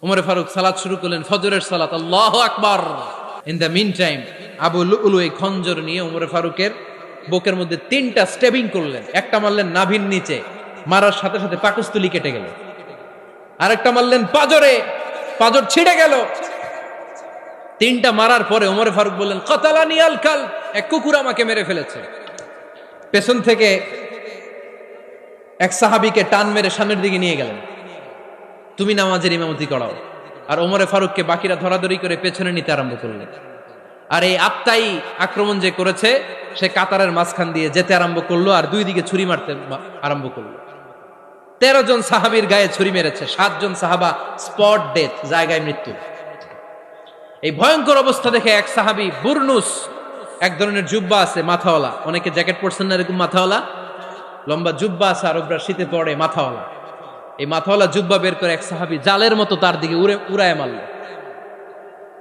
উমরে ফারুক সালাত শুরু করলেন, ফজরের সালাত, আল্লাহু আকবার। In the mean time Abu Lulu এই খঞ্জর নিয়ে উমরে ফারুকের বুকের মধ্যে 3টা স্টেবিং করলেন। একটা মারলেন নাভির নিচে, মারার সাথে সাথে পাকস্থলী কেটে গেল। আরেকটা মারলেন পাজরে, পাজর ছিঁড়ে গেল। 3টা মারার পরে উমরে ফারুক বললেন, কতালানি আল কাল, এক কুকুর আমাকে মেরে ফেলেছে। পেছন থেকে এক সাহাবীকে টান মেরে সামনের দিকে নিয়ে গেলেন, তুমি নামাজের ইমামতি করাও। আর ওমরে ফারুককে বাকিরা ধরাধরি করে পেছনে নিতে আরম্ভ করলেন। আর এই আত্মাই আক্রমণ যে করেছে, সে কাতারের মাঝখান দিয়ে যেতে আরম্ভ করলো আর 2 দিকে ছুরি মারতে আরম্ভ করলো। 13 জন সাহাবীর গায়ে ছুরি মেরেছে, 7 জন সাহাবা স্পট ডেথ, জায়গায় মৃত্যু। এই ভয়ঙ্কর অবস্থা দেখে এক সাহাবী বুরনুস, এক ধরনের জুব্বা আছে মাথাওয়ালা, অনেকে জ্যাকেট পরছেন না এরকম মাথাওয়ালা, লম্বা জুব্বা আছে আর ওরা শীতে পড়ে মাথাওয়ালা, এই মাথাওয়ালা জুব্বা বের করে এক সাহাবী জালের মতো তার দিকে উড়ায় মারল।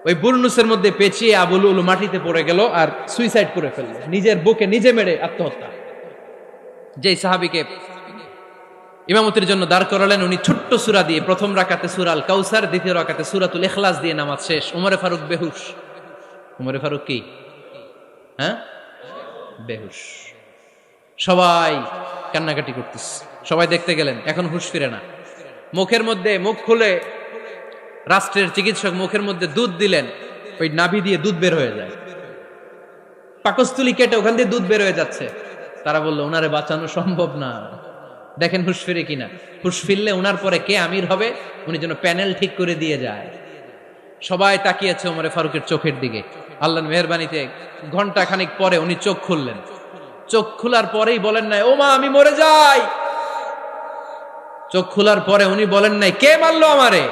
ওই বুরনুসের মধ্যে পেঁচিয়ে আবু লুলু মাটিতে পড়ে গেল আর সুইসাইড করে ফেলল, নিজের বুকে নিজে মেরে আত্মহত্যা। যেই সাহাবীকে ইমামতির জন্য দাঁড় করালেন, উনি ছোট্ট সূরা দিয়ে প্রথম রাকাতে সূরা আল কাউসার, দ্বিতীয় রাকাতে সূরাতুল ইখলাস দিয়ে নামাজ শেষ। উমরে ফারুক বেহুশ। উমরে ফারুক কি বেহুশ। সবাই কান্নাকাটি করতেছে, সবাই দেখতে গেলেন, এখন হুঁশ ফিরে না। মুখের মধ্যে, মুখ খুলে রাষ্ট্রের চিকিৎসক মুখের মধ্যে দুধ দিলেন, ওই নাভি দিয়ে দুধ বের হয়ে যায়, পাকস্থলী কেটে ওখান দিয়ে দুধ বের হয়ে যাচ্ছে। তারা বললো ওনারে বাঁচানো সম্ভব না, দেখেন হুঁশ ফিরে কিনা। হুঁশ ফিরলে ওনার পরে কে আমির হবে, উনি যেন প্যানেল ঠিক করে দিয়ে যায়। সবাই তাকিয়েছে ওমরে ফারুকের চোখের দিকে। আল্লাহর মেহেরবানিতে ঘন্টা খানিক পরে উনি চোখ খুললেন। চোখ খোলার পরেই বলেন নাই, ও মা আমি মরে যাই। চোখ খোলার পরে উনি বলেন নাই, কে মারলো আমারে।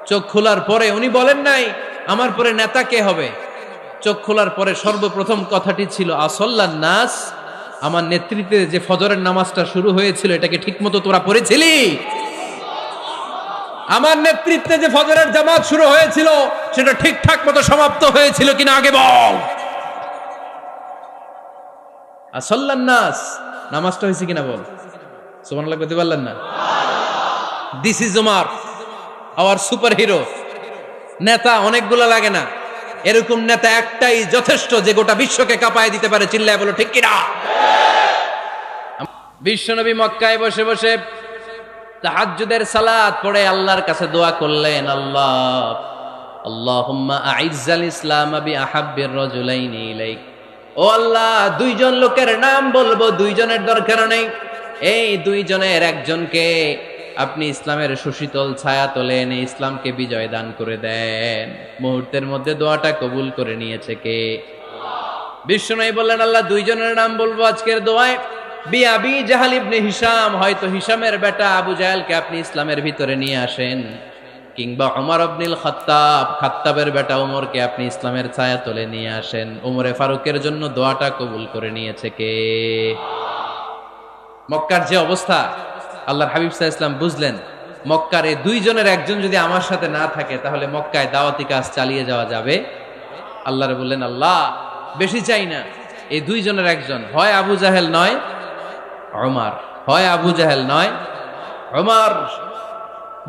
চোখ খোলার পরে উনি বলেন নাই, আমার পরে নেতা কে হবে। চোখ খোলার পরে সর্বপ্রথম কথাটি ছিল, আসল্লান নাস, আমার নেতৃত্বে যে ফজরের নামাজটা শুরু হয়েছিল এটাকে ঠিকমতো তোরা পড়েছিলি? আমার নেতৃত্বে যে ফজরের জামাত শুরু হয়েছিল সেটা ঠিকঠাক মতো সমাপ্ত হয়েছিল কিনা আগে বল। আসল্লান নাস, নামাজটা হয়েছে কিনা বল। সুবহানাল্লাহ বলতে পারলেন না? This is Umar, hour super hero. নেতা অনেকগুলো লাগে না, এরকম নেতা একটাই যথেষ্ট যে গোটা বিশ্বকে কাঁপায় দিতে পারে। চিল্লায় বলো ঠিক কিনা। বিশ্বনবী মক্কায় বসে বসে তাহাজ্জুদের সালাত পড়ে আল্লাহর কাছে দোয়া করলেন, আল্লাহুম্মা আইজ্জাল ইসলাম বিআহাব্বির রাজুলাইনি ইলাইক। ও আল্লাহ, 2 জন লোকের নাম বলবো, 2 জনের দরকার নেই, এই 2 জনের একজনকে আপনি ইসলামের সুশীতল ছায়া তলে এনে ইসলামকে বিজয় দান করে দেন। মুহূর্তের মধ্যে দোয়াটা কবুল করে নিয়েছে কে? বিশ্বনবী বললেন, আল্লাহ 2 জনের নাম বলবো আজকের দোয়ায়। আবি জাহাল ইবনে হিশাম, হয়তো হিশামের বেটা আবু জাহেলকে আপনি ইসলামের ভিতরে নিয়ে আসেন, কিংবা ওমর ইবনুল খাত্তাব, খাত্তাবের বেটা ওমরকে আপনি ইসলামের ছায়া তলে নিয়ে আসেন। ওমরে ফারুকের জন্য দোয়াটা কবুল করে নিয়েছে কে? মক্কার যে অবস্থা, আল্লাহর হাবিব সাল্লাল্লাহু আলাইহি ওয়াসাল্লাম বুঝলেন মক্কার এই 2 জনের একজন যদি আমার সাথে না থাকে তাহলে মক্কায় দাওয়াতি কাজ চালিয়ে যাওয়া যাবে। আল্লাহরে বললেন, আল্লাহ বেশি চাই না, এই 2 জনের একজন, হয় আবু জাহেল নয় ওমর, হয় আবু জাহেল নয় ওমর।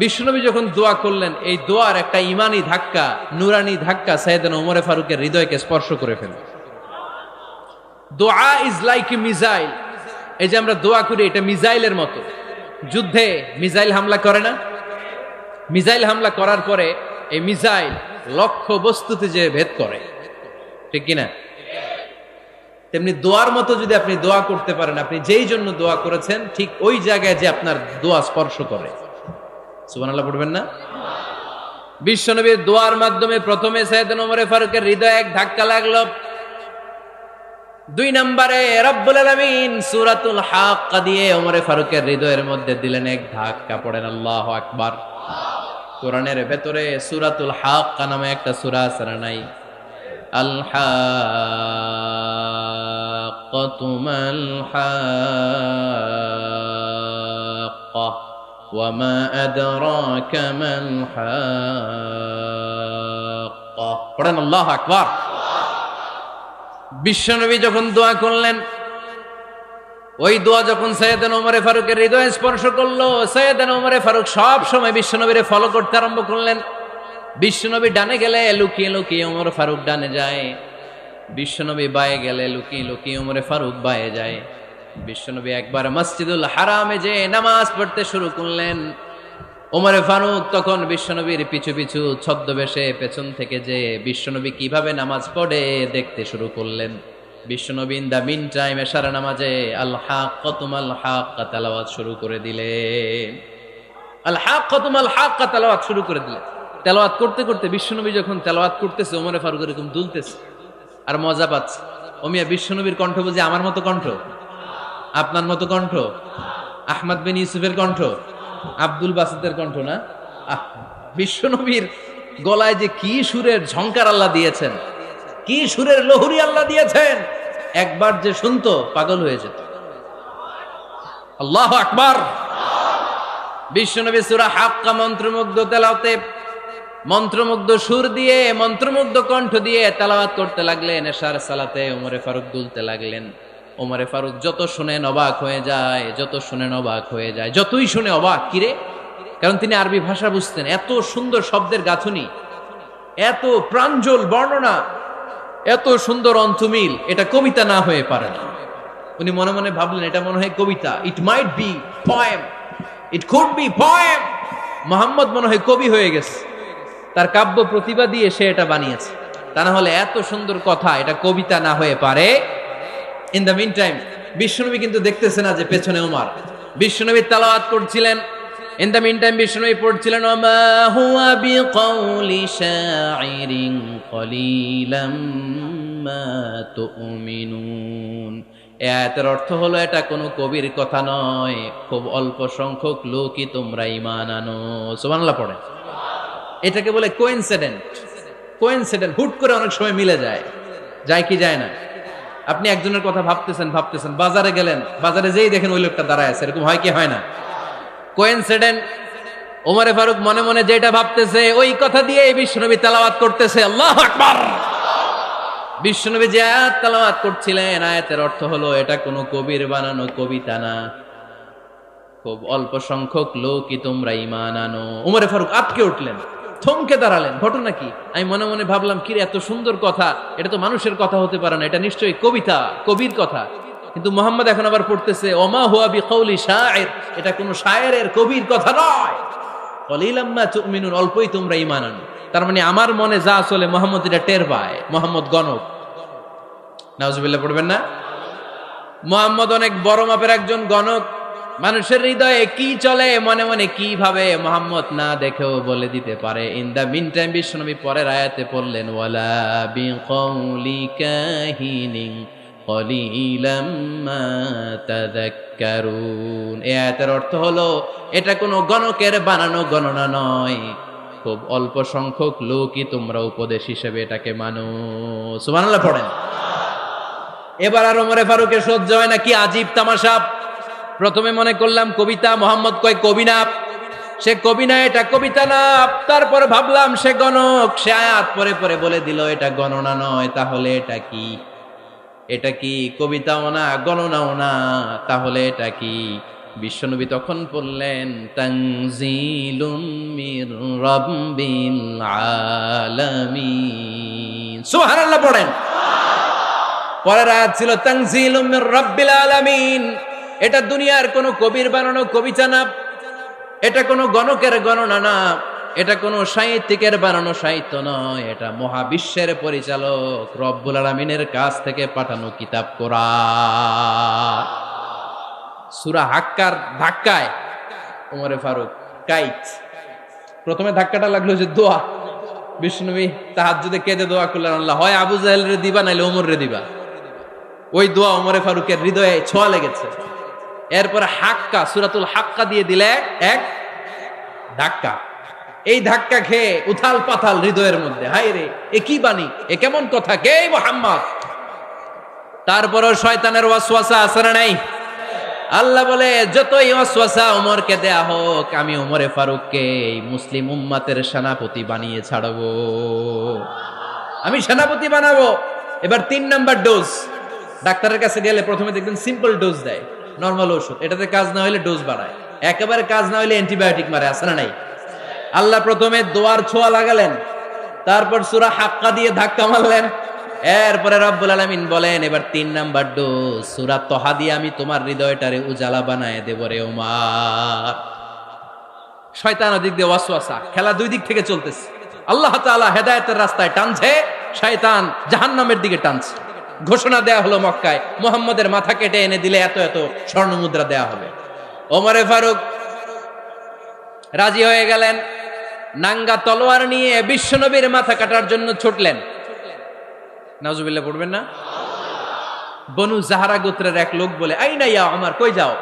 বিশ্বনবী যখন দোয়া করলেন, এই দোয়ার একটা ইমানি ধাক্কা, নুরানি ধাক্কা সাইয়েদনা ওমরে ফারুকের হৃদয়কে স্পর্শ করে ফেলল। দোয়া ইজ লাইক এ মিসাইল। এই যে আমরা দোয়া করি, এটা মিসাইলের মতো। যুদ্ধে মিসাইল হামলা করে না? মিসাইল হামলা করার পরে এই মিসাইল লক্ষ্য বস্তুতে যে ভেদ করে, ঠিক কিনা? তেমনি দোয়ার মতো যদি আপনি দোয়া করতে পারেন, আপনি যেই জন্য দোয়া করেছেন ঠিক ওই জায়গায় যে আপনার দোয়া স্পর্শ করে। সুবহানাল্লাহ পড়বেন না? বিশ্বনবীর দোয়ার মাধ্যমে প্রথমে সাইয়েদনা ওমর ফারুকের হৃদয়ে এক ধাক্কা লাগলো। 2 নম্বরে রব্বুল আলামিন সূরাতুল হাক্কা দিয়ে ওমর ফারুকের হৃদয়ের মধ্যে দিলেন এক ধাক্কা। পড়েন আল্লাহু আকবার। কোরআনের ভেতরে সূরাতুল হাক্কা নামে একটা সূরা আছে না নাই? আল হাক্কাতু মাল হাক্কা ওয়া মা আদরাকা মাল হাক্কা। পড়েন আল্লাহু আকবার। বিশ্বনবী যখন দোয়া করলেন, ওই দোয়া যখন সৈয়দনা ওমরে ফারুকের হৃদয়ে স্পর্শ করলো, সৈয়দনা ওমরে ফারুক সব সময় বিশ্বনবীরে ফলো করতে আরম্ভ করলেন। বিশ্বনবী ডানে গেলে লুকিয়ে লুকিয়ে ওমর ফারুক ডানে যায়, বিশ্বনবী বায়ে গেলে লুকিয়ে লুকিয়ে ওমরে ফারুক বায়ে যায়। বিশ্বনবী একবার মসজিদুল হারামে যে নামাজ পড়তে শুরু করলেন, ওমরে ফারুক তখন বিশ্বনবীর পিছু পিছু ছদ্মবেশে পেছন থেকে যে বিশ্বনবী কিভাবে নামাজ পড়ে দেখতে শুরু করলেন। বিশ্বনবী ইন দা মিন টাইম এশার নামাজে আল হাক্কাতুমাল হাক্কা তেলাওয়াত শুরু করে দিলেন। আল হাক্কাতুমাল হাক্কা তেলাওয়াত শুরু করে দিলেন। তেলাওয়াত করতে করতে বিশ্বনবী যখন তেলাওয়াত করতেছে, ওমরে ফারুক এরকম দুলতেছে আর মজা পাচ্ছে। ওমিয়া বিশ্বনবীর কণ্ঠ বুঝি আমার মতো কণ্ঠ, আপনার মতো কণ্ঠ, আহমদ বিন ইউসুফের কণ্ঠ, আব্দুল বাসিতের কণ্ঠ না। বিশ্বনবীর গলায় যে কি সুরের ঝংকার আল্লাহ দিয়েছেন, কি সুরের লহরি আল্লাহ দিয়েছেন, একবার যে শুনতো পাগল হয়ে যেত। আল্লাহু আকবার। বিশ্বনবী সূরা হাক্কা মন্ত্রমুগ্ধ তেলাওয়াতে, মন্ত্রমুগ্ধ সুর দিয়ে, মন্ত্রমুগ্ধ কণ্ঠ দিয়ে তেলাওয়াত করতে লাগলেন। এশার সালাতে ওমরে ফারুক দুলতে লাগলেন। ওমরে ফারুক যত শুনেন অবাক হয়ে যায়, যত শুনেন অবাক হয়ে যায়, যতই শুনে অবাক। কিরে? কারণ তিনি আরবি ভাষা বুঝতেন। এত সুন্দর শব্দের গাঁথুনি, এত প্রাঞ্জল বর্ণনা, এত সুন্দর অন্তমিল, এটা কবিতা না হয়ে পারে না। উনি মনে মনে ভাবলেন এটা মনে হয় কবিতা। It might be poem, it could be poem. Muhammad মনে হয় কবি হয়ে গেছে, তার কাব্য প্রতিভা দিয়ে সে এটা বানিয়েছে। তা না হলে এত সুন্দর কথা, এটা কবিতা না হয়ে পারে। ইন দ্য মিন টাইম বিশ্বনবী কিন্তু দেখতেছে না যে পেছনে ওমর। বিশ্বনবী তেলাওয়াত করছিলেন। ইন দ্য মিন টাইম বিশ্বনবী পড়ছিলেন ওমা হুয়া বিকাউলি শাইরিন কলিলাম মা তুমিনুন। এই আয়াতের অর্থ হলো এটা কোনো কবির কথা নয়, খুব অল্প সংখ্যক লোকই তোমরা ঈমান আনো। সুবহানাল্লাহ পড়ে। এটাকে বলে কোইন্সিডেন্ট। কোইন্সিডেন্ট হুট করে অনেক সময় মিলে যায়, যায় কি যায় না। আপনি একজনের কথা ভাবতেছেন ভাবতেছেন, বাজারে গেলেন, বাজারে যেই দেখেন ওই লোকটা দাঁড়ায় আছে, এরকম হয় কি হয় না? কোইন্সিডেন্ট। ওমরে ফারুক মনে মনে যেটা ভাবতেছে ওই কথা দিয়ে বিশ্বনবী তেলাওয়াত করতেছে। আল্লাহু আকবার। বিশ্বনবী যে আয়াত তেলাওয়াত করছিলেন, আয়াতের অর্থ হলো এটা কোনো কবির বানানো কবিতা না, খুব অল্প সংখ্যক লোকই তোমরা ঈমান আনো। ওমরে ফারুক আটকে উঠলেন, থমকে দাঁড়ালেন। ঘটনা কি? আমি মনে মনে ভাবলাম, কি রে এত সুন্দর কথা, এটা তো মানুষের কথা হতে পারে না, এটা নিশ্চয়ই কবিতা, কবির কথা। কিন্তু মুহাম্মদ এখন আবার পড়তেছে ওমা হুয়া বিকাউলি শাইর, এটা কোনো শায়েরের, কবির কথা নয়। কলিলাম মা তুমিনুন, অল্পই তোমরা ঈমান আনো। তার মানে আমার মনে যা চলে মুহাম্মদ এটা টের পায়। মুহাম্মদ গণক। নাউজুবিল্লাহ পড়বেন না? মুহাম্মদ অনেক বড় মাপের একজন গণক। মানুষের হৃদয়ে কি চলে, মনে মনে কি ভাবে, মুহাম্মদ না দেখেও বলে দিতে পারে। ইন দা মিন টাইম বিশ্বনবী পরের আয়াতে পড়লেন ওয়ালা বিকাউলি কাহিনিন কলিলাম মা তাযাক্কারুন। এই আয়াতের অর্থ হলো এটা কোনো গণকের বানানো গণনা নয়, খুব অল্প সংখ্যক লোকই তোমরা উপদেশ হিসেবে এটাকে মানো। সুবহানাল্লাহ পড়েন। এবার আর ওমরে ফারুকের সহ্য হয় না, কি আজীব তামাশা। প্রথমে মনে করলাম কবিতা, মোহাম্মদ কয় কবি না, সে কবি না, এটা কবিতা না। তারপর ভাবলাম সে গণক, সে আয়াত পরে পরে বলে দিল এটা গণনা নয়, তাহলে এটা কি? এটা কি কবিতাও না, গণনাও না, তাহলে এটা কি? বিশ্বনবী তখন বললেন তানজিলুম মির রাব্বিল আলামিন। সুবহানাল্লাহ পড়েন। পরের আয়াত ছিল তানজিলুম মির রাব্বিল আলামিন। এটা দুনিয়ার কোনো কবির বানানো কবিতা না, এটা কোনো গণকের গণনা না, এটা কোনো সাহিত্যিকের বানানো সাহিত্য নয়, এটা মহাবিশ্বের পরিচালক রব্বুল আলামিনের কাছ থেকে পাঠানো কিতাব কোরআন। সূরা হাক্কার ধাক্কায় ওমরে ফারুক কাইত। প্রথমে ধাক্কাটা লাগলো যে দোয়া। বিশ্বনবী তাহাজ্জুদে কেঁদে দোয়া করলেন, আল্লাহ হয় আবু জাহেল রে দিবা, নাইলে ওমর রে দিবা। ওই দোয়া ওমরে ফারুকের হৃদয়ে ছোঁয়া লেগেছে। এরপরে হাক্কা, সূরাতুল হাক্কা দিয়ে দিলে এক ধাক্কা। এই ধাক্কা খেয়ে উথাল পাথাল হৃদয়ের মধ্যে, হায় রে এ কি বাণী, এ কেমন কথা, কে মুহাম্মদ? তারপরও শয়তানের ওয়াসওয়াসা আছে না নাই? আল্লাহ বলে যতই ওয়াসওয়াসা ওমরকে দেয়া হোক, আমি ওমরে ফারুককে এই মুসলিম উম্মাতের সেনাপতি বানিয়ে ছাড়বো, আমি সেনাপতি বানাবো। এবার 3 নাম্বার ডোজ। ডাক্তারের কাছে গেলে প্রথমে দেখবেন সিম্পল ডোজ দেয়, নরমাল ওষুধ, এটাতে কাজ না হইলে ডোজ বাড়ায়, একেবারে কাজ না হইলে অ্যান্টিবায়োটিক মারে, আছে না নাই? আল্লাহ প্রথমে দোয়ার ছোঁয়া লাগালেন, তারপর সূরা হাক্কা দিয়ে ধাক্কা মারলেন, এরপরে রব্বুল আলামিন বলেন এবার ৩ নাম্বার ডোজ সূরা তহা দিয়ে আমি তোমার হৃদয়টারে উজালা বানায় দেব রে ওমর। শয়তান ওদিক দিয়ে ওয়াসওয়াসা, খেলা দুই দিক থেকে চলতেছে। আল্লাহ তাআলা হেদায়েতের রাস্তায় টানছে, শয়তান জাহান্নামের দিকে টানছে। ঘোষণা দেয়া হলো মক্কায়, মুহাম্মদের মাথা কেটে এনে দিলে এত এত স্বর্ণ মুদ্রা দেয়া হবে। ওমরে ফারুক রাজি হয়ে গেলেন, নাঙ্গা তলোয়ার নিয়ে বিশ্বনবীর মাথা কাটার জন্য ছুটলেন। নাউজুবিল্লাহ পড়বেন না? বনু জাহরা গোত্রের এক লোক বলে, আইনা ইয়া ওমর, কই যাও?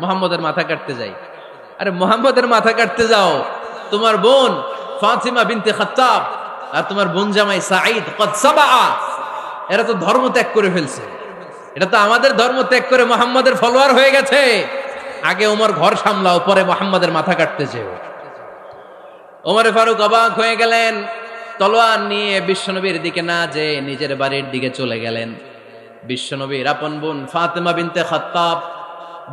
মুহাম্মদের মাথা কাটতে যাই। আরে মুহাম্মদের মাথা কাটতে যাও? তোমার বোন ফাতিমা বিনতে খাত্তাব আর তোমার বোন জামাই সাঈদ কদ সাবা, এরা তো ধর্ম ত্যাগ করে ফেলছে, এটা তো আমাদের ধর্ম ত্যাগ করে মুহাম্মদের ফলোয়ার হয়ে গেছে। আগে ওমর ঘর সামলাও, পরে মুহাম্মদের মাথা কাটতে যেও। ওমরে ফারুক অবাক হয়ে গেলেন, তলোয়ার নিয়ে বিশ্বনবীর দিকে না যে নিজের বাড়ির দিকে চলে গেলেন। বিশ্বনবীর আপন বোন ফাতিমা বিনতে খাত্তাব,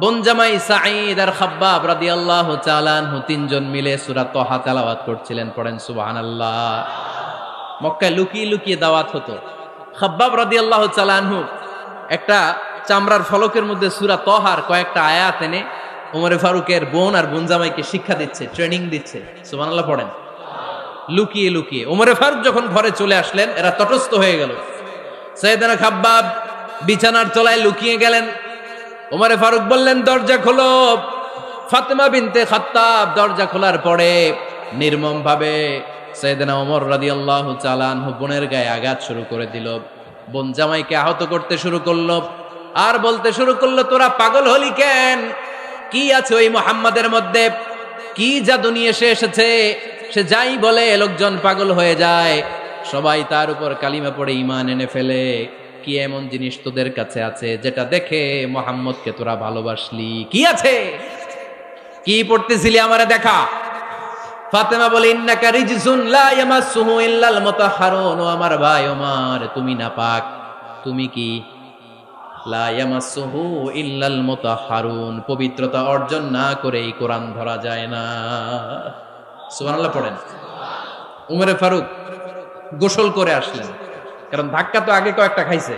বোন জামাই সাঈদ আর খাব্বাব রাদিয়াল্লাহু তাআলা আনহু তিনজন মিলে সূরা তহা তেলাওয়াত করছিলেন। পড়েন সুবহানাল্লাহ। মক্কায় লুকিয়ে লুকিয়ে দাওয়াত হতো। খাব্বাব রাদিয়াল্লাহু তাআলা আনহু একটা চামড়ার ফলকের মধ্যে সূরা তহার কয়েকটা আয়াত এনে ওমরে ফারুকের বোন আর বোন জামাইকে শিক্ষা দিচ্ছে, ট্রেনিং দিচ্ছে। সুবহানাল্লাহ পড়েন। লুকিয়ে লুকিয়ে ওমরে ফারুক যখন ঘরে চলে আসলেন, এরা তটস্থ হয়ে গেল। সাইয়েদনা খাব্বাব বিছানার তলায় লুকিয়ে গেলেন। ওমরে ফারুক বললেন, দরজা খোলো। ফাতিমা বিনতে খাত্তাব দরজা খোলার পরে নির্মম ভাবে সাইয়েদনা ওমর রাদিয়াল্লাহু তাআলা আনহু বোনের গায়ে আঘাত শুরু করে দিল। বোন জামাইকে আহত করতে শুরু করলো আর বলতে শুরু করলো, তোরা পাগল হলি কেন? কি আছে ওই মুহাম্মাদের মধ্যে? কি জাদু নিয়ে সে এসেছে? সে যাই বলে লোকজন পাগল হয়ে যায়, সবাই তার উপর কালিমা পড়ে ঈমান এনে ফেলে। কি এমন জিনিস তোদের কাছে আছে যেটা দেখে মুহাম্মদকে তোরা ভালোবাসলি? কি আছে? কি পড়তেছিলি আমারে দেখা। ফাতেমা বলে, ইন্নাকা রিজসুন লা ইয়ামাসসুহু ইল্লাল মুতাহহারুন। ও আমার ভাই ওমর, তুমি নাপাক। তুমি কি? লা ইয়ামাসসুহু ইল্লাল মুতাহহারুন, পবিত্রতা অর্জন না করে এই কোরআন ধরা যায় না। সুবহানাল্লাহ পড়েন। উমরে ফারুক গোসল করে আসলেন, কারণ ধাক্কা তো আগে কয়েকটা খাইছে।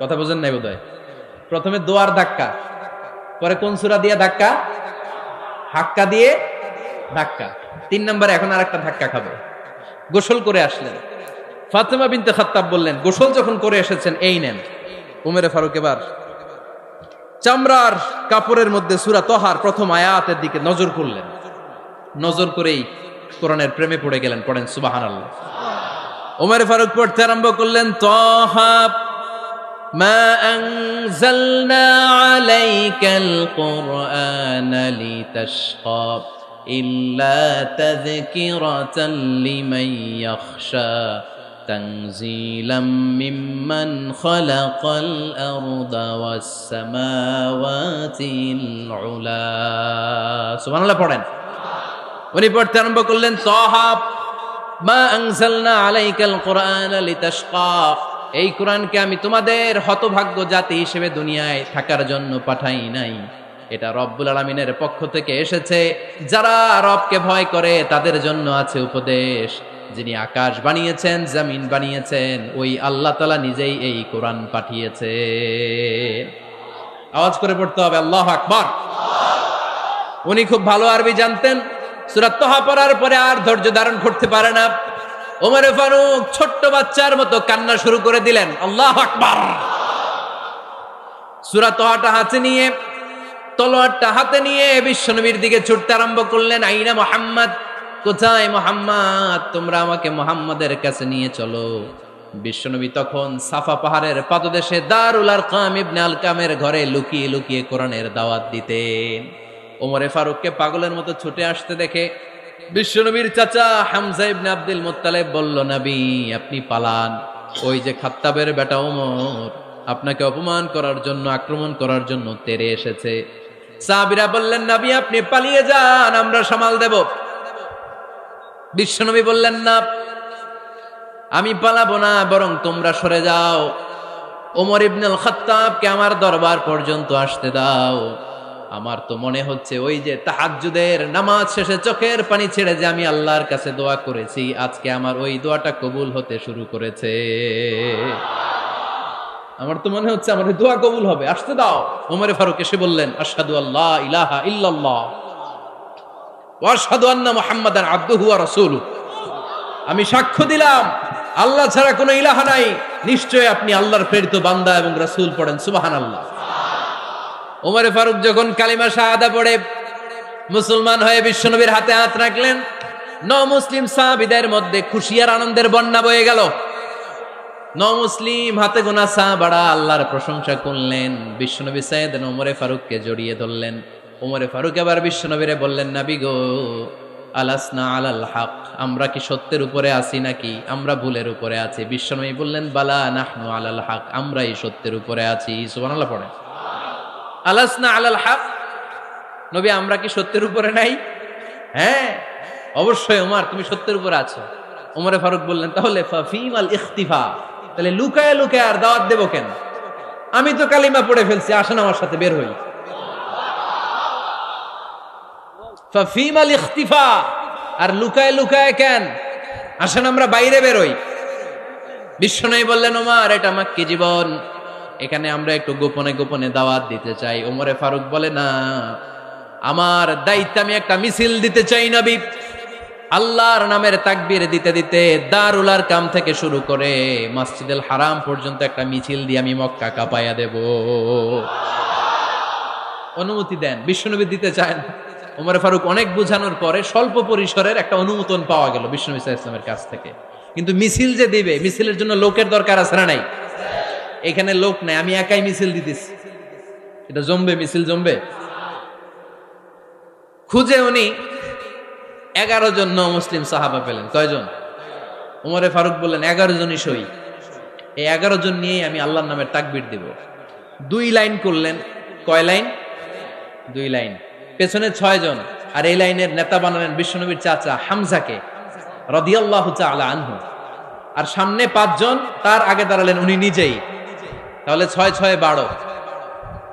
কথা বুঝেন নাই বোধহয়? প্রথমে দোয়ার ধাক্কা, পরে কোন সূরা দিয়ে ধাক্কা? হাক্কা দিয়ে ধাক্কা। ৩ নম্বরে এখন আর একটা ধাক্কা খাবে। গোসল করে আসলেন। ফাতিমা বিনতে খাত্তাব বললেন, গোসল যখন করে এসেছেন, এই নেন। উমরে ফারুক এবার চামড়ার কাপড়ের মধ্যে সূরা তহার প্রথম আয়াতের দিকে নজর করলেন। নজর করেই কোরআনের প্রেমে পড়ে গেলেন। পড়েন সুবহানাল্লাহ। উমরে ফারুক পড়তে আরম্ভ করলেন, তহা মা আনজালনা আলাইকাল কুরআনা লিতাশকা ইল্লা তাযকিরাতাল লিমান ইয়াখশা তানজিলাম মিম্মান খালাকাল আরদা ওয়াস সামাওয়াতিল উলা। সুবহানাল্লাহ পড়েন। উনি পড়তে আরম্ভ করলেন, তহা মা আনজালনা আলাইকাল কুরআনা লিতাশকা, এই কোরআনকে আমি তোমাদের হতভাগ্য জাতি হিসেবে দুনিয়ায় থাকার জন্য পাঠাই নাই। এটা রব্বুল আলামিনের পক্ষ থেকে এসেছে। যারা রবকে ভয় করে তাদের জন্য আছে উপদেশ। যিনি আকাশ বানিয়েছেন, জমিন বানিয়েছেন, ওই আল্লাহ তাআলা নিজেই এই কোরআন পাঠিয়েছে। আওয়াজ করে পড়তে হবে, আল্লাহু আকবার। উনি খুব ভালো আরবি জানতেন। সূরা তহা পড়ার পরে আর ধৈর্য ধারণ করতে পারে না। ওমরে ফারুক ছোট্ট বাচ্চার মতো কান্না শুরু করে দিলেন। আল্লাহু আকবার। সূরা তহাটা হাতে নিয়ে, তলোয়ারটা হাতে নিয়ে বিশ্বনবীর দিকে ছুটতে আরম্ভ করলেন। আইনা মুহাম্মদ, কোথায় মুহাম্মদ? তোমরা আমাকে মুহাম্মদের কাছে নিয়ে চলো। বিশ্বনবী তখন সাফা পাহাড়ের পাদদেশে দারুল আরকাম ইবনে আলকামের ঘরে লুকিয়ে লুকিয়ে কোরআনের দাওয়াত দিতেন। ওমরে ফারুককে পাগলের মতো ছুটে আসতে দেখে বিশ্বনবীর চাচা হামজা ইবনে আব্দুল মুত্তালিব বলল, নবী আপনি পালান। ওই যে খাত্তাবের বেটা ওমর আপনাকে অপমান করার জন্য, আক্রমণ করার জন্য তেরে এসেছে। সাহাবীরা বললেন, নবী আপনি পালিয়ে যান, আমরা সামাল দেব। বিশ্বনবী বললেন, না আমি পালাবো না, বরং তোমরা সরে যাও। ওমর ইবনুল খাত্তাবকে আমার দরবার পর্যন্ত আসতে দাও। আমার তো মনে হচ্ছে ওই যে তাহাজ্জুদের নামাজ শেষে চোখের পানি ছেড়ে যে আমি আল্লাহর কাছে দোয়া করেছি, আজকে আমার ওই দোয়াটা কবুল হতে শুরু করেছে। আমার তো মনে হচ্ছে আমার ওই দোয়া কবুল হবে, আসতে দাও। ওমরে ফারুক এসে বললেন, আশহাদু আল্লা ইলাহা ইল্লাল্লাহ ওয়া আশহাদু আন্না মুহাম্মাদান আবদুহু ওয়া রাসূলুহু। আমি সাক্ষ্য দিলাম আল্লাহ ছাড়া কোনো ইলাহা নাই, নিশ্চয় আপনি আল্লাহর প্রেরিত বান্দা এবং রাসূল। পড়েন সুবহানাল্লাহ। ওমরে ফারুক যখন কালিমা শাহাদা পড়ে মুসলমান হয়ে বিশ্বনবীর হাতে হাত রাখলেন, মুসলিম সাহাবীদের মধ্যে খুশি আর আনন্দের বন্যা বয়ে গেল। মুসলিম হাতে গোনা সাহাবারা আল্লাহর প্রশংসা করলেন। বিশ্বনবী সাইয়েদনা ওমরে ফারুককে জড়িয়ে ধরলেন। ওমরে ফারুক এবার বিশ্বনবীরে বললেন, নবী গো, আলাসনা আলাল হক, আমরা কি সত্যের উপরে আছি নাকি আমরা ভুলের উপরে আছি? বিশ্বনবী বললেন, বালা নাহনু আলাল হক, আমরাই সত্যের উপরে আছি। সুবহানাল্লাহ পড়েন। আলাসনা আলাল হক, নবী আমরা কি সত্যের উপরে নাই? হ্যাঁ অবশ্যই ওমর, তুমি সত্যের উপরে আছো। ওমরে ফারুক বললেন, তাহলে ফাফিমাল ইখতিফা, তাহলে লুকায় লুকায় আর দাওয়াত দেব কেন? আমি তো কালিমা পড়ে ফেলছি, আসেন আমার সাথে বের হই। ফাফিমাল ইখতিফা, আর লুকায় লুকায় কেন? আসেন আমরা বাইরে বের হই। বিশ্বনবী বললেন, ওমর এটা মাক্কি জীবন, এখানে আমরা একটু গোপনে গোপনে দাওয়াত দিতে চাই। ওমরে ফারুক বলে, না, আমার দায়িত্ব, আমি একটা মিছিল দিতে চাই নবী। আল্লাহর নামের তাকবীর দিতে দিতে দারুল আরকাম থেকে শুরু করে মসজিদুল হারাম পর্যন্ত একটা মিছিল দিয়ে আমি মক্কা কাঁপাইয়া দেব। অনুমতি দেন। বিশ্বনবী দিতে চায় না। ওমর ফারুক অনেক বোঝানোর পরে স্বল্প পরিসরের একটা অনুমোদন পাওয়া গেল বিশ্বনবী সাল্লাল্লাহু আলাইহি ওয়াসাল্লামের কাছ থেকে। কিন্তু মিছিল যে দিবে, মিছিলের জন্য লোকের দরকার আছে না নাই? এখানে লোক নাই, আমি একাই মিছিল দিতেছি। এটা জমবে, মিছিল জমবে। খুঁজে উনি 11 জন মুসলিম সাহাবা পেলেন। কয়জন? ওমরে ফারুক বললেন, 11 জনই সই। এই 11 জন নিয়েই আমি আল্লাহর নামের তাকবীর দিব। 2 লাইন করলেন। কয় লাইন? 2 লাইন। পেছনে 6 জন, আর এই লাইনের নেতা বানালেন বিশ্বনবীর চাচা হামজাকে রাদিয়াল্লাহু তাআলা আনহু। আর সামনে 5 জন, তার আগে দাঁড়ালেন উনি নিজেই। তাহলে 6 6 12।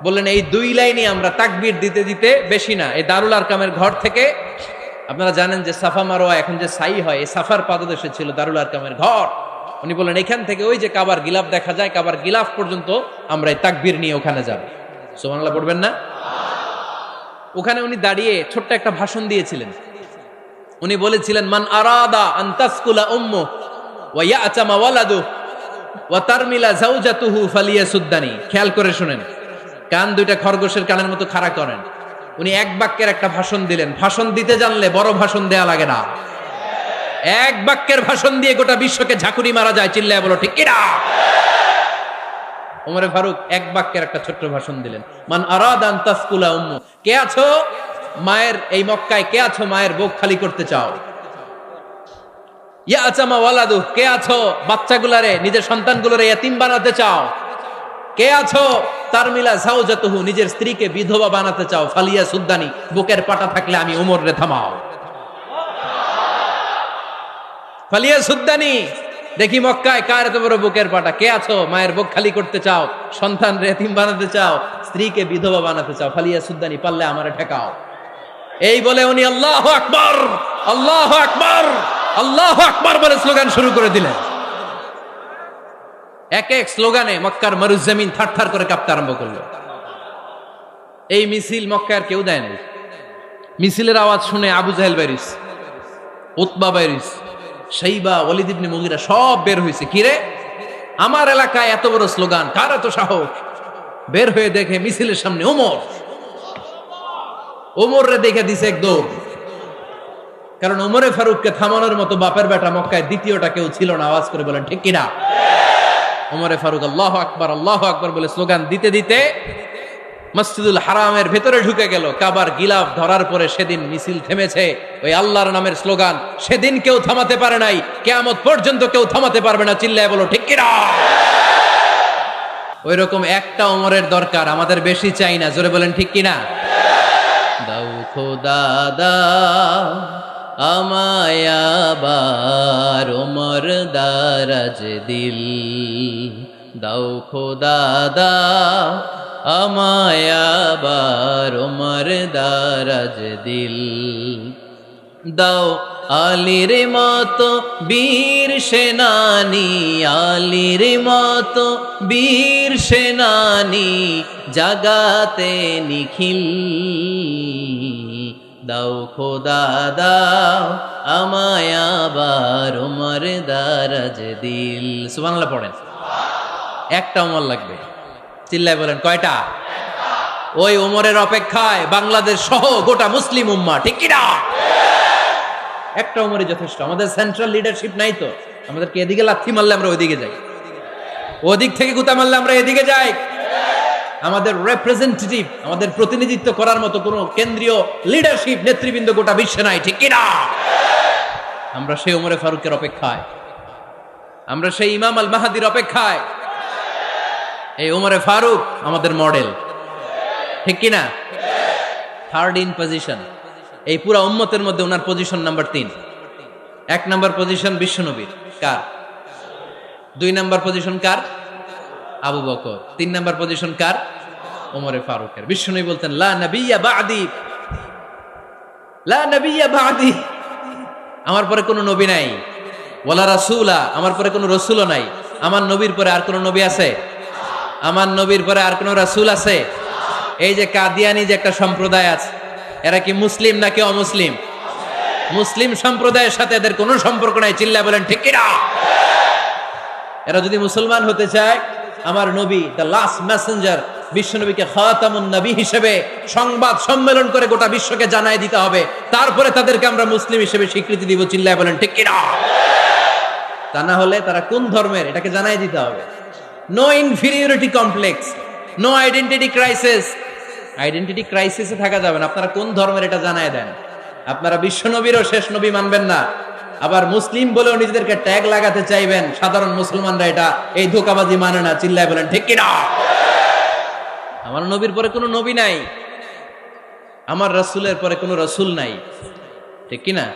বললেন এই 2 লাইনই আমরা তাকবীর দিতে দিতে, বেশি না, এই দারুল আরকামের ঘর থেকে, আপনারা জানেন যে সাফা মারোয়া এখন যে সাই হয়, এই সাফার পাদদেশে ছিল দারুল আরকামের ঘর। উনি বললেন এখান থেকে ওই যে কাবার গিলাফ দেখা যায়, কাবার গিলাফ পর্যন্ত আমরা এই তাকবীর নিয়ে ওখানে যাব। সুবহানাল্লাহ পড়বেন না? ওখানে উনি দাঁড়িয়ে ছোট্ট একটা ভাষণ দিয়েছিলেন। উনি বলেছিলেন, মান আরাদা আন তাসকুলা উম্মু ওয়া ইয়াতামা ওয়ালাদু ওয়া তারমিলা যাওজাতুহু ফালিয়াসুদ্দানি। খেয়াল করে শুনেন, কান দুইটা খরগোশের কানের মতো খাড়া করেন। উনি এক বাক্যের একটা ভাষণ দিলেন। ভাষণ দিতে জানলে বড় ভাষণ দেয়া লাগে না। এক বাক্যের ভাষণ দিয়ে গোটা বিশ্বকে ঝাঁকুনি মারা যায়। চিল্লায় বলো ঠিক কিনা? ওমরে ফারুক এক বাক্যের একটা ছোট্ট ভাষণ দিলেন। মান আরাদা আন তাসকুলা উম্মু, কে আছো মায়ের এই মক্কায়, কে আছো মায়ের বুক খালি করতে চাও? ইয়াতামা ওয়ালাদু, কে আছো বাচ্চাগুলারে, নিজের সন্তানগুলোরে ইয়াতিম বানাতে চাও? কে আছো তারমিলা যাওজাতুহু, নিজের স্ত্রীকে বিধবা বানাতে চাও? ফালিয়া সুদ্দানি, বুকের পাটা থাকলে আমি ওমর রে থামাও। ফালিয়া সুদ্দানি, দেখি মক্কায় কার এত বড় বুকের পাটা। কে আছো মায়ের বুক খালি করতে চাও, সন্তান রে এতিম বানাতে চাও, স্ত্রীকে বিধবা বানাতে চাও? ফালিয়া সুদ্দানি, পারলে আমারে ঠেকাও। এই বলে উনি আল্লাহু আকবার, আল্লাহু আকবার, আল্লাহু আকবার বলে স্লোগান শুরু করে দিলেন। এক এক স্লোগানে মক্কার মরুজমিন থারথার করে কাঁপতে আরম্ভ করলো। এই মিছিল মক্কার কেউ দেয় নাই। মিছিলের আওয়াজ শুনে আবু জাহেল বাইরিস, উতবা বাইরিস, শাইবা, ওয়ালিদ ইবনে মুগিরা সব বের হয়েছে। কিরে, আমার এলাকায় এত বড় স্লোগান, কার এত সাহস? বের হয়ে দেখে মিছিলের সামনে ওমর। ওমর রে দেখে দিছে একদম। কারণ ওমরে ফারুককে থামানোর মতো বাপের বেটা মক্কায় দ্বিতীয়টা কেউ ছিল না। আওয়াজ করে বলেন ঠিক কিনা? ওমরে ফারুক আল্লাহু আকবার, আল্লাহু আকবার বলে স্লোগান দিতে দিতে মসজিদুল হারামের ভেতরে ঢুকে গেল। কাবার গিলাফ ধরার পরে সেদিন মিছিল থেমেছে। ওই আল্লাহর নামের স্লোগান সেদিন কেউ থামাতে পারে নাই, কিয়ামত পর্যন্ত কেউ থামাতে পারবে না। চিল্লায় বলো ঠিক কিনা? ওই রকম একটা ওমরের দরকার, আমাদের বেশি চাই না। জোরে বলেন ঠিক কিনা? দাও খোদা দাও আমায় আবার ওমর দারাজ দিল, দাও খোদা দাও আমায় আবার ওমর দারাজ দিল, দাও আলীর মতো বীর সেনানি, আলীর মতো বীর সেনানি জাগাতে নিখিল, দাও খোদা দাও আমায় আবার ওমর দারাজ দিল। সুবহানাল্লাহ পড়েন। একটা ওমর লাগবে, চিল্লায় বলেন কয়টা? ওই ওমরের অপেক্ষায় বাংলাদেশ সহ গোটা মুসলিম উম্মাহ, ঠিক কি না? একটা ওমরই যথেষ্ট। আমাদের সেন্ট্রাল লিডারশিপ নাই তো, আমাদেরকে এদিকে লাথি মারলে আমরা ওইদিকে যাই, ওদিক থেকে গুতা মারলে আমরা এদিকে যাই। আমাদের রিপ্রেজেন্টেটিভ, আমাদের প্রতিনিধিত্ব করার মতো কোনো কেন্দ্রীয় লিডারশিপ নেতৃবৃন্দ গোটা বিশ্বে নাই, ঠিক কি না? আমরা সেই ওমরে ফারুকের অপেক্ষায়, আমরা সেই ইমাম আল মাহাদির অপেক্ষায়। এই ওমরে ফারুক আমাদের মডেল, ঠিক কি না? থার্ড ইন পজিশন এই পুরা উম্মতের মধ্যে ওনার পজিশন নাম্বার 3। 1 নাম্বার পজিশন বিশ্বনবীর, কার? 2 নাম্বার পজিশন কার? আবু বকর। 3 নাম্বার পজিশন কার? ওমরে ফারুকের। বিশ্বনবী বলতেন লা নবিয়্যা বা'দি, লা নবিয়্যা বা'দি, আমার পরে কোনো নবী নাই। ওয়ালা রাসূলা, আমার পরে কোনো রাসূলও নাই। আমার নবীর পরে আর কোনো নবী আছে? আমার নবীর পরে আর কোনো রাসূল আছে? এই যে কাদিয়ানি যে একটা সম্প্রদায় আছে, এরা কি মুসলিম নাকি অমুসলিম? মুসলিম সম্প্রদায়ের সাথে এদের কোনো সম্পর্ক নাই, চিল্লায় বলেন ঠিক কি না? এরা যদি মুসলমান হতে চায়, আমার নবী দ্য লাস্ট মেসেঞ্জার বিশ্বনবীকে খাতামুন নবী হিসেবে সংবাদ সম্মেলন করে গোটা বিশ্বকে জানায় দিতে হবে, তারপরে তাদেরকে আমরা মুসলিম হিসেবে স্বীকৃতি দিব, চিল্লায় বলেন ঠিক কি না? তা না হলে তারা কোন ধর্মের এটাকে জানায় দিতে হবে। No inferiority complex, no identity crisis. Identity ক্রাইসিসে থাকা যাবে না। আপনারা কোন ধর্মের এটা জানায় দেন। আপনারা বিশ্বনবীরও শেষ নবী মানবেন না, আবার মুসলিম বলেও নিজেদেরকে ট্যাগ লাগাতে চাইবেন। সাধারণ মুসলমানরা এটা এই ধোঁকাবাজি মানে না, চিল্লায় বলেন ঠিক কি না? আমার নবীর পরে কোনো নবী নাই, আমার রাসূলের পরে কোনো রাসূল নাই, ঠিক কি না?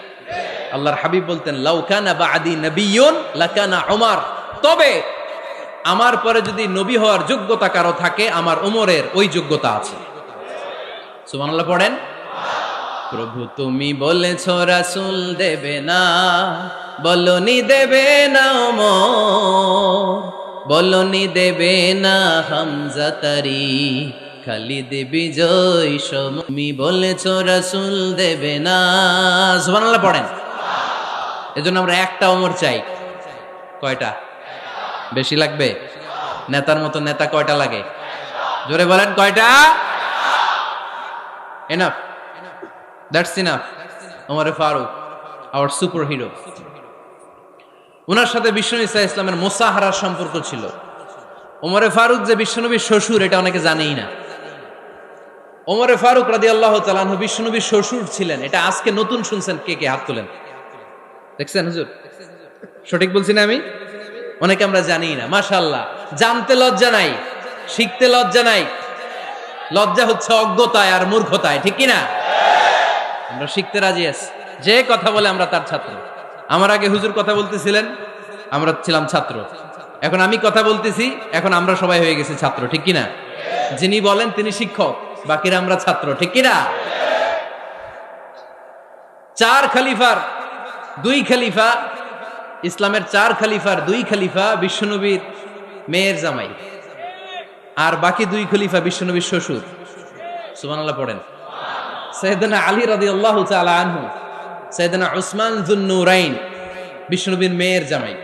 আল্লাহর হাবিব বলতেন লাউ কানা বা'দি নাবিয়্যুন লাকানা উমর, তবে আমার পরে যদি নবী হওয়ার যোগ্যতা কারো থাকে, আমার ওমরের ওই যোগ্যতা আছে। সুবহানাল্লাহ পড়েন। প্রভু তুমি বলেছ রাসূল দেবে না, বলনি দেবে না ওমর, বলনি দেবে না হামজা তারি, খালিদ বিজয় সম, তুমি বলেছ রাসূল দেবে না। সুবহানাল্লাহ পড়েন। এজন্য আমরা একটা ওমর চাই। কয়টা? বেশি লাগবে? নেতার মতো নেতা কয়টা লাগে? জোরে বলেন কয়টা? Enough, that's enough. ওমরে ফারুক আওয়ার সুপার হিরো। ওনার সাথে বিশ্বনবী সাল্লাল্লাহু আলাইহি ওয়াসাল্লামের মুসাহারার সম্পর্ক ছিল। ওমরে ফারুক যে বিশ্বনবীর শ্বশুর, এটা অনেকে জানেই না। ওমরে ফারুক রাদিয়াল্লাহু তাআলা আনহু বিশ্বনবীর শ্বশুর ছিলেন। এটা আজকে নতুন শুনছেন, কে কে হাত তোলেন? দেখছেন হুজুর? সঠিক বলছি না আমি? অনেকে আমরা জানি না। মাশাআল্লাহ, জানতে লজ্জা নাই, শিখতে লজ্জা নাই। লজ্জা হচ্ছে অজ্ঞতায় আর মূর্খতায়, ঠিক কি না? আমরা শিখতে রাজি আছি। যে কথা বলে আমরা তার ছাত্র। আমার আগে হুজুর কথা বলতেছিলেন, আমরা ছিলাম ছাত্র। এখন আমি কথা বলতেছি, এখন আমরা সবাই হয়ে গেছি ছাত্র, ঠিক কি না? যিনি বলেন তিনি শিক্ষক, বাকিরা আমরা ছাত্র, ঠিক কি না? 4 খলিফার 2 খলিফা, ইসলামের 4 খলিফার 2 খলিফা বিশ্বনবীর মেয়ের জামাই, আর বাকি 2 খলিফা বিশ্বনবীর শ্বশুর। সুবহানাল্লাহ পড়েন। সাইয়েদনা আলী রাদিয়াল্লাহু তাআলা আনহু, সাইয়েদনা উসমান যুন-নূরাইন বিশ্বনবীর মেয়ের জামাই।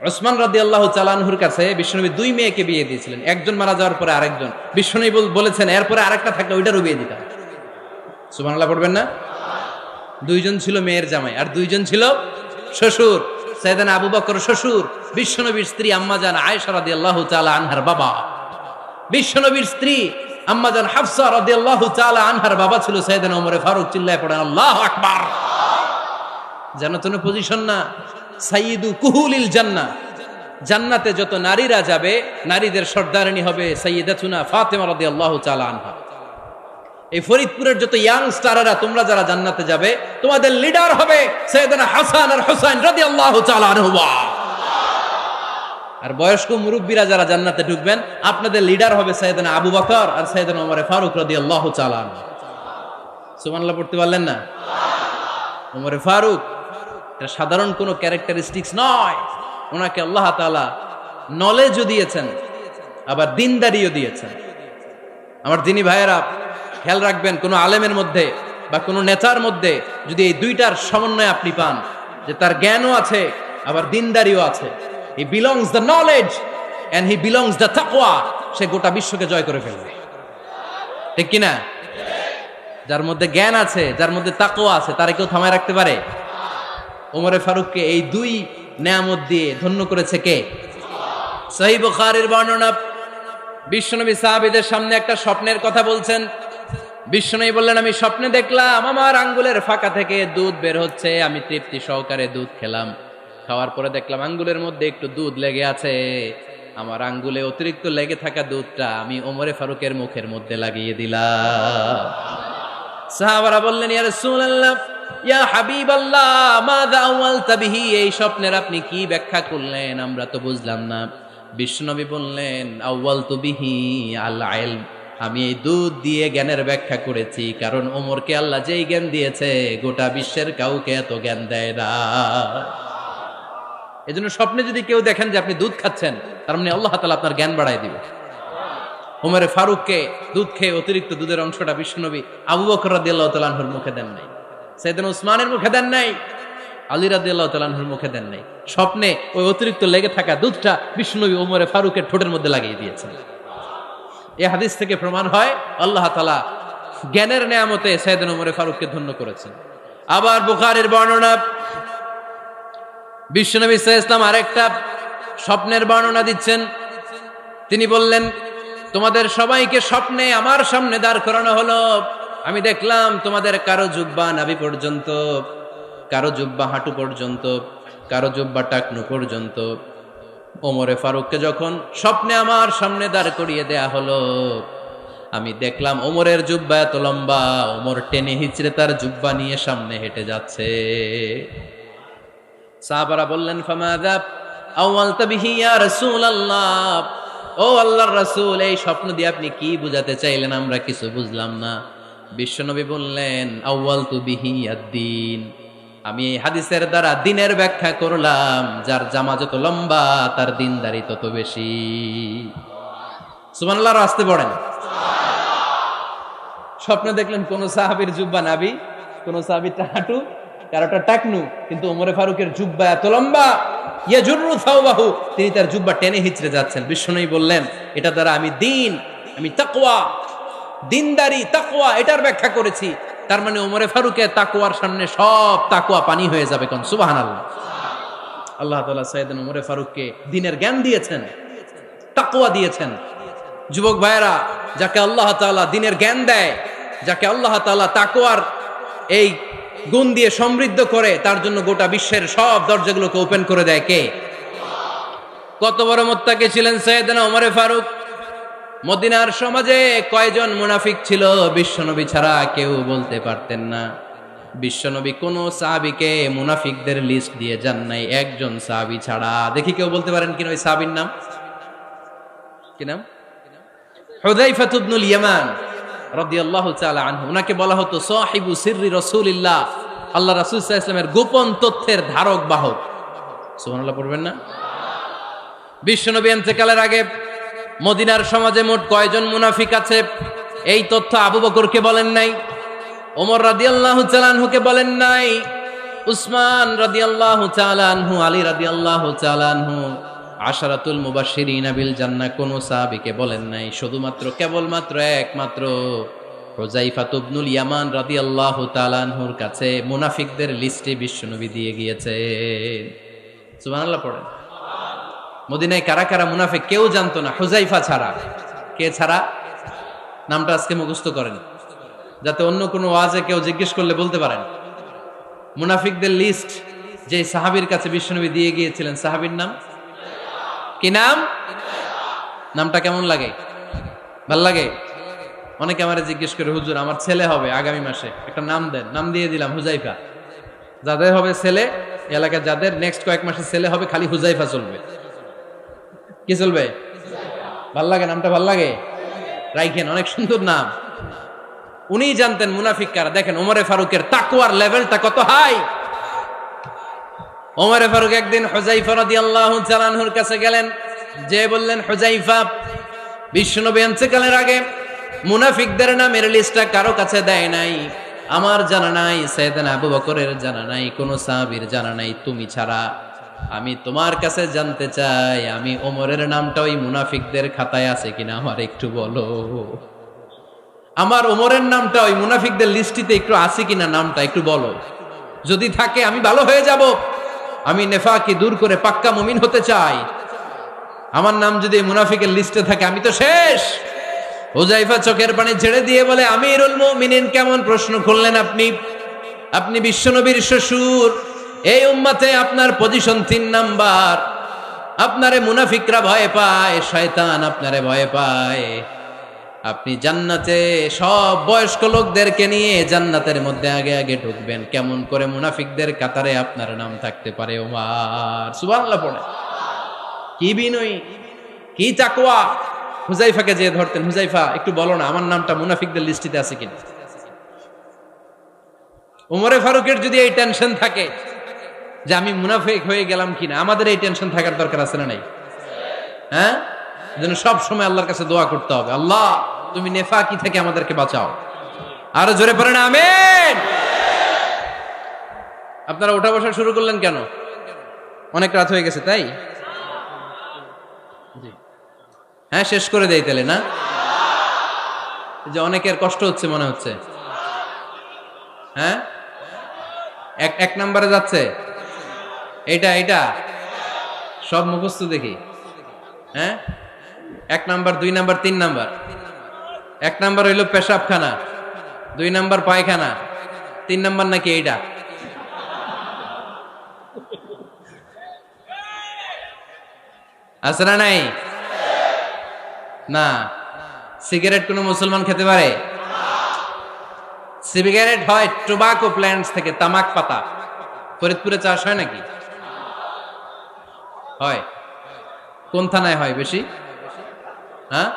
উসমান রাদিয়াল্লাহু তাআলা আনহুর কাছে বিশ্বনবী 2 মেয়েকে বিয়ে দিয়েছিলেন। একজন মারা যাওয়ার পরে আরেকজন। বিশ্বনবী বলেছেন এরপরে আরেকটা থাকলে ওইটারও বিয়ে দিতাম। সুবহানাল্লাহ পড়বেন না? 2 জন ছিল মেয়ের জামাই আর 2 জন ছিল শ্বশুর। সাইয়েদনা আবু বকর শ্বশুর, বিশ্বনবীর স্ত্রী আম্মাজান আয়েশা রাদিয়াল্লাহু তাআলা আনহার বাবা। বিশ্বনবীর স্ত্রী আম্মাজান হাফসা রাদিয়াল্লাহু তাআলা আনহার বাবা ছিল সাইয়েদনা ওমর ফারুক। চিল্লায় পড়েন আল্লাহু আকবার। জান্নাতুন পজিশন না, সাইয়্যিদু কুহুলিল জান্নাহ। জান্নাতে যত নারীরা যাবে, নারীদের সর্দারিনী হবে সাইয়্যিদাতুনা ফাতেমা রাদিয়াল্লাহু তাআলা আনহা। এই ফরিদপুরের যত ইয়াং স্টাররা, তোমরা যারা জান্নাতে যাবে, তোমাদের লিডার হবে সাইয়েদনা হাসান আর হুসাইন রাদিয়াল্লাহু তাআলা আনহুমা। আর বয়স্ক মুরব্বীরা যারা জান্নাতে ঢুকবেন, আপনাদের লিডার হবে সাইয়েদনা আবু বকর আর সাইয়েদনা ওমর ফারুক রাদিয়াল্লাহু তাআলা আনহু। সুবহানাল্লাহ পড়তে পারলেন না? ওমর ফারুক এটা সাধারণ কোনো ক্যারেক্টারিস্টিক্স নয়, ওনাকে আল্লাহ তাআলা নলেজও দিয়েছেন, আবার দিনদারিও দিয়েছেন। আমার দিনী ভাইয়েরা খেয়াল রাখবেন, কোনো আলেমের মধ্যে বা কোনো নেতার মধ্যে যদি এই দুইটার সমন্বয় আপনি পান, যে তার জ্ঞানও আছে আবার দিনদারিও আছে, he belongs the knowledge and he belongs the তাকওয়া, সে গোটা বিশ্বকে জয় করে ফেলবে। ঠিক কিনা? যার মধ্যে জ্ঞান আছে, যার মধ্যে তাকওয়া আছে, তারে কেউ থামায় রাখতে পারে? ওমরে ফারুককে এই দুই নেয়ামত দিয়ে ধন্য করেছে কে? সহিহ বুখারীর বর্ণনা, বিশ্বনবী সাহাবীদের সামনে একটা স্বপ্নের কথা বলছেন। বিশ্বনবী বললেন, আমি স্বপ্নে দেখলাম আমার আঙ্গুলের ফাঁকা থেকে দুধ বের হচ্ছে, আমি তৃপ্তি সহকারে দুধ খেলাম। খাওয়ার পরে দেখলাম আঙ্গুলের মধ্যে একটু দুধ লেগে আছে। আমার আঙ্গুলে অতিরিক্ত লেগে থাকা দুধটা আমি ওমরে ফারুকের মুখের মধ্যে লাগিয়ে দিলাম। সাহাবারা বললেন, ইয়া রাসূলুল্লাহ, ইয়া হাবিবাল্লাহ, মাযা আওয়ালতা বিহি, এই স্বপ্নের আপনি কি ব্যাখ্যা করলেন, আমরা তো বুঝলাম না। বিশ্বনবী বললেন, আওয়ালতু বিহি আল ইলম, আমি এই দুধ দিয়ে জ্ঞানের ব্যাখ্যা করেছি, কারণ ওমরকে আল্লাহ যেই জ্ঞান দিয়েছে গোটা বিশ্বের কাউকে এত জ্ঞান দেয় না। এজন্য স্বপ্নে যদি কেউ দেখেন যে আপনি দুধ খাচ্ছেন, তার মানে আল্লাহ তাআলা আপনার জ্ঞান বাড়ায় দিবে। ওমরে ফারুককে দুধ খেয়ে অতিরিক্ত দুধের অংশটা বিশ্বনবী আবু বকর রাদিয়াল্লাহু তাআলা আনহুর মুখে দেন নাই, সাইয়েদনা উসমানের মুখে দেন নাই, আলী রাদিয়াল্লাহু তাআলা আনহুর মুখে দেন নাই। স্বপ্নে ওই অতিরিক্ত লেগে থাকা দুধটা বিশ্বনবী ওমরে ফারুকের ঠোঁটের মধ্যে লাগিয়ে দিয়েছেন। এই হাদিস থেকে প্রমাণ হয় আল্লাহ তাআলা জ্ঞানের নেয়ামতে সাইয়েদনা ওমরে ফারুককে ধন্য করেছেন। আবার বুখারীর বর্ণনা, বিশ্বনবী সাল্লাল্লাহু আলাইহি ওয়াসাল্লাম আরেকটা স্বপ্নের বর্ণনা দিচ্ছেন। তিনি বললেন, তোমাদের সবাইকে স্বপ্নে আমার সামনে দাঁড় করানো হলো। আমি দেখলাম তোমাদের কারো জুব্বা নাভি পর্যন্ত, কারো জুব্বা হাঁটু পর্যন্ত, কারো জুব্বা টাকনু পর্যন্ত। ওমরে ফারুককে যখন স্বপ্নে আমার সামনে দাঁড় করিয়ে দেয়া হলো, আমি দেখলাম ওমরের জুব্বা এত লম্বা, ওমর টেনে হিচড়ে তার জুব্বা নিয়ে সামনে হেঁটে যাচ্ছে। সাহাবারা বললেন, ফামাযা আওয়ালতা বিহি ইয়া রাসূলুল্লাহ, ও আল্লাহর রাসূল, এই স্বপ্ন দিয়ে আপনি কি বুঝাতে চাইলেন, আমরা কিছু বুঝলাম না। বিশ্বনবী বললেন, আউয়ালতু বিহি আদ-দীন, আমি এই হাদিসের দ্বারা দিনের ব্যাখ্যা করলাম, যার জামা যত লম্বা তার দিনদারি তত বেশি। সুবহানাল্লাহ, আসতে পড়েন। স্বপ্নে দেখলেন কোন সাহাবীর জুব্বা নাভি, কোন সাহাবীর হাঁটু, কারোটা টাকনু, কিন্তু ওমরে ফারুকের জুব্বা এত লম্বা, ইয়াজুরু সাওবাহু, তিনি তার জুব্বা টেনে হিচড়ে যাচ্ছেন। বিশ্বনবী বললেন, এটা দ্বারা আমি দিন, আমি তাকওয়া, দিনদারি, তাকওয়া, এটার ব্যাখ্যা করেছি। তার মানে ওমরে ফারুকের তাকওয়ার সামনে সব তাকওয়া পানি হয়ে যাবে। কোন সুবহানাল্লাহ। আল্লাহ তাআলা সাইয়েদনা ওমরে ফারুককে দ্বীনের জ্ঞান দিয়েছেন, তাকওয়া দিয়েছেন। যুবক ভাইয়েরা, যাকে আল্লাহ তাআলা দ্বীনের জ্ঞান দেয়, যাকে আল্লাহ তাআলা তাকওয়ার এই গুণ দিয়ে সমৃদ্ধ করে, তার জন্য গোটা বিশ্বের সব দরজাগুলোকে ওপেন করে দেয় কে? কত বড় মুত্তাকি ছিলেন সাইয়েদনা ওমরে ফারুক। মদিনার সমাজে কয়জন মুনাফিক ছিল বিশ্বনবী ছাড়া কেউ বলতে পারতেন না। বিশ্বনবী কোন সাহাবীকে মুনাফিকদের লিস্ট দিয়ে যান নাই, একজন সাহাবী ছাড়া। দেখি কেউ বলতে পারেন কিনা ওই সাহাবীর নাম? কি নাম? হুযায়ফা ইবনুল ইয়ামান রাদিয়াল্লাহু তাআলা আনহু। উনাকে বলা হতো সাহিবু সিররি রাসূলিল্লাহ, আল্লাহ রাসূল সাল্লাল্লাহু আলাইহি ওয়াসাল্লামের গোপন তথ্যের ধারক বাহক। সুবহানাল্লাহ পড়বেন না? বিশ্বনবী ইন্তেকালের আগে মদিনার সমাজে মোট কয়জন মুনাফিক আছে, এই তথ্য আবু বকরকে বলেন নাই, ওমর রাদিয়াল্লাহু তাআলা আনহুকে বলেন নাই, উসমান রাদিয়াল্লাহু তাআলা আনহু, আলী রাদিয়াল্লাহু তাআলা আনহু, আশারাতুল মুবাশশিরিন বিল জান্নাহ কোন সাহাবীকে বলেন নাই। শুধুমাত্র কেবলমাত্র একমাত্র হুযায়ফা ইবনুল ইয়ামান রাদিয়াল্লাহু তাআলা আনহুর কাছে মুনাফিকদের লিস্টে বিশ্বনবী দিয়ে গিয়েছেন। সুবহানাল্লাহ পড়েন। মদিনায় কারা কারা মুনাফিক কেউ জানতো না, হুযায়ফা ছাড়া। কে ছাড়া? নামটা আজকে মুখস্থ করেন, যাতে অন্য কোনো ওয়াজে কেউ জিজ্ঞেস করলে বলতে পারেন। মুনাফিকদের লিস্ট যে সাহাবীর কাছে বিশ্বনবী দিয়ে গিয়েছিলেন, সাহাবীর নাম কি? নাম? নামটা কেমন লাগে? ভাল লাগে? অনেকে আমারে জিজ্ঞেস করে, হুজুর আমার ছেলে হবে আগামী মাসে, একটা নাম দেন। নাম দিয়ে দিলাম হুযায়ফা। যাদের হবে ছেলে, এলাকার যাদের নেক্সট কয়েক মাসে ছেলে হবে, খালি হুযায়ফা চলবে। কি চলবে? ভাল লাগে নামটা? ভাল লাগে, রাইখেন, অনেক সুন্দর নাম। উনি জানতেন মুনাফিক কারা। দেখেন ওমরে ফারুকের তাকওয়ার লেভেলটা কত হাই। ওমরে ফারুক একদিন হুযায়ফা রাদিয়াল্লাহু তাআলা আনহুর কাছে গেলেন, যে বললেন, হুযায়ফা, বিশ্বনবী ইন্তেকালের আগে মুনাফিকদের নামের লিস্টটা কারো কাছে দেয় নাই, আমার জানা নাই, সাইয়েদনা আবু বকরের জানা নাই, কোন সাহাবীর জানা নাই, তুমি ছাড়া। আমি তোমার কাছে জানতে চাই, আমি ওমরের নামটা ওই মুনাফিকদের খাতায় আছে কিনা আমার একটু বলো। আমার ওমরের নামটা ওই মুনাফিকদের লিস্টিতে একটু আছে কিনা, নামটা একটু বলো। যদি থাকে আমি ভালো হয়ে যাব, আমি নেফাকি দূর করে পাক্কা মুমিন হতে চাই। আমার নাম যদি মুনাফিকের লিস্টে থাকে আমি তো শেষ। হুযায়ফা চোখের পানি ছেড়ে দিয়ে বলে, আমিরুল মুমিনিন, কেমন প্রশ্ন করলেন আপনি? আপনি বিশ্বনবীর শ্বশুর, এই উম্মতে আপনার পজিশন 3 নাম্বার। আপনারে মুনাফিকরা ভয় পায়, শয়তান আপনারে ভয় পায়। আপনি জান্নাতে সব বয়স্ক লোকদেরকে নিয়ে জান্নাতের মধ্যে আগে আগে ঢুকবেন, কেমন করে মুনাফিকদের কাতারে আপনার নাম থাকতে পারে ওমর? সুবহানাল্লাহ পড়ে। কি বিনয়ী, কি তাকওয়া। হুযায়ফাকে যে ধরতেন, হুযায়ফা একটু বলো না আমার নামটা মুনাফিকদের লিস্টিতে আছে কিনা। ওমরে ফারুকের যদি এই টেনশন থাকে যে আমি মুনাফিক হয়ে গেলাম কিনা, আমাদের এই টেনশন থাকার দরকার আছে না নাই? হ্যাঁ, যেন সব সময় আল্লাহর কাছে দোয়া করতে হবে, আল্লাহ তুমি নেফাকি থেকে আমাদেরকে বাঁচাও। আরো জোরে পড়েন আমিন। আপনারা ওঠা বসা শুরু করলেন কেন? অনেক রাত হয়ে গেছে তাই? হ্যাঁ, শেষ করে দেই তাহলে না? যে অনেকের কষ্ট হচ্ছে মনে হচ্ছে। হ্যাঁ, এক নম্বরে যাচ্ছে এটা সব মুখস্থ দেখি। হ্যাঁ, 1 নাম্বার, 2 নাম্বার, 3 নাম্বার। 1 নাম্বার হইল পেশাবখানা, 2 নাম্বার পায়খানা, 3 নাম্বার নাকি এইটা। আছে না নাই? না। সিগারেট কোন মুসলমান খেতে পারে? সিগারেট হয় টোবাকো প্ল্যান্টস থেকে, তামাক পাতা। ফরিদপুরে চাষ হয় নাকি? হয়। কোন থানায় হয় বেশি? হ্যাঁ,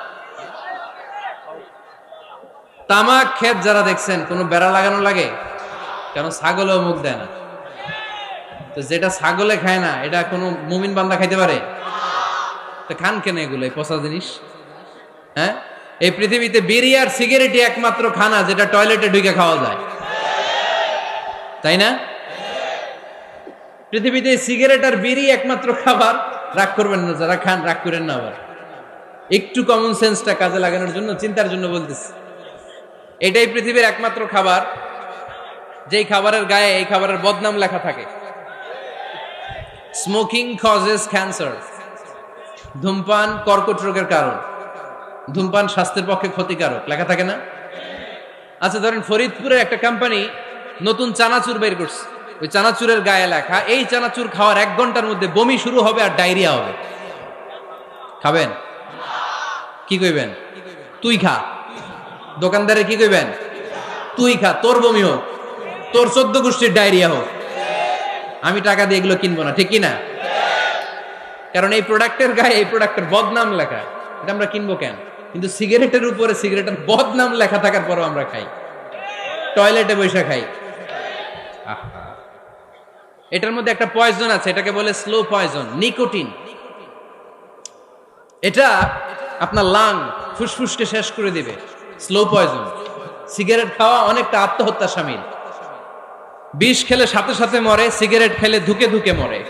তামাক ক্ষেত যারা দেখছেন, কোন বেড়া লাগানো লাগে? কেন? ছাগলেও মুখ দেয় না। তো যেটা ছাগলে খায় না, এটা কোনো মুমিন বান্দা খাইতে পারে? তো খান কেন এগুলো, এই পচা জিনিস? হ্যাঁ, এই পৃথিবীতে বিড়ি আর সিগারেটই একমাত্র খানা যেটা টয়লেটে ঢুকে খাওয়া যায়, তাই না? পৃথিবীতে সিগারেট আর বিড়ি একমাত্র খাবার। রাগ করবেন না যারা খান, রাগ করেন না। আবার একটু কমন সেন্সটা কাজে লাগানোর জন্য, চিন্তার জন্য বলতেছি। এটাই পৃথিবীর একমাত্র খাবার যেই খাবারের গায়ে এই খাবারের বদনাম লেখা থাকে, স্মোকিং কজেস ক্যান্সার। ধূমপান কর্কট রোগের কারণ, ধূমপান স্বাস্থ্যের পক্ষে ক্ষতিকারক, লেখা থাকে না? আচ্ছা, ধরেন ফরিদপুরের একটা কোম্পানি নতুন চানাচুর বের করছে, ওই চানাচুরের গায়ে লেখা, এই চানাচুর খাওয়ার 1 ঘন্টার মধ্যে বমি শুরু হবে আর ডায়রিয়া হবে। খাবেন? কি কইবেন? তুই খা। দোকানদারে কি কইবেন? তুই খা, তোর বমি হোক, তোর 14 গোষ্ঠীর ডায়রিয়া হোক, আমি টাকা দিয়ে এগুলো কিনবো না, ঠিক কিনা? কারণ এই প্রোডাক্টের গায়ে এই প্রোডাক্টের বদনাম লেখা, এটা আমরা কিনবো কেন? কিন্তু সিগারেটের উপরে সিগারেটের বদনাম লেখা থাকার পরও আমরা খাই, টয়লেটে বসে খাই। এটার মধ্যে একটা পয়জন আছে, এটাকে বলে স্লো পয়জন, নিকোটিন। এটা আপনার লাং, ফুসফুসকে শেষ করে দিবে। Slow poison. সিগারেট খাওয়া অনেকটা আত্মহত্যা শামিল। বিষ খেলে সাথে সাথে মরে, সিগারেট খেলে ধুকে ধুকে মরে।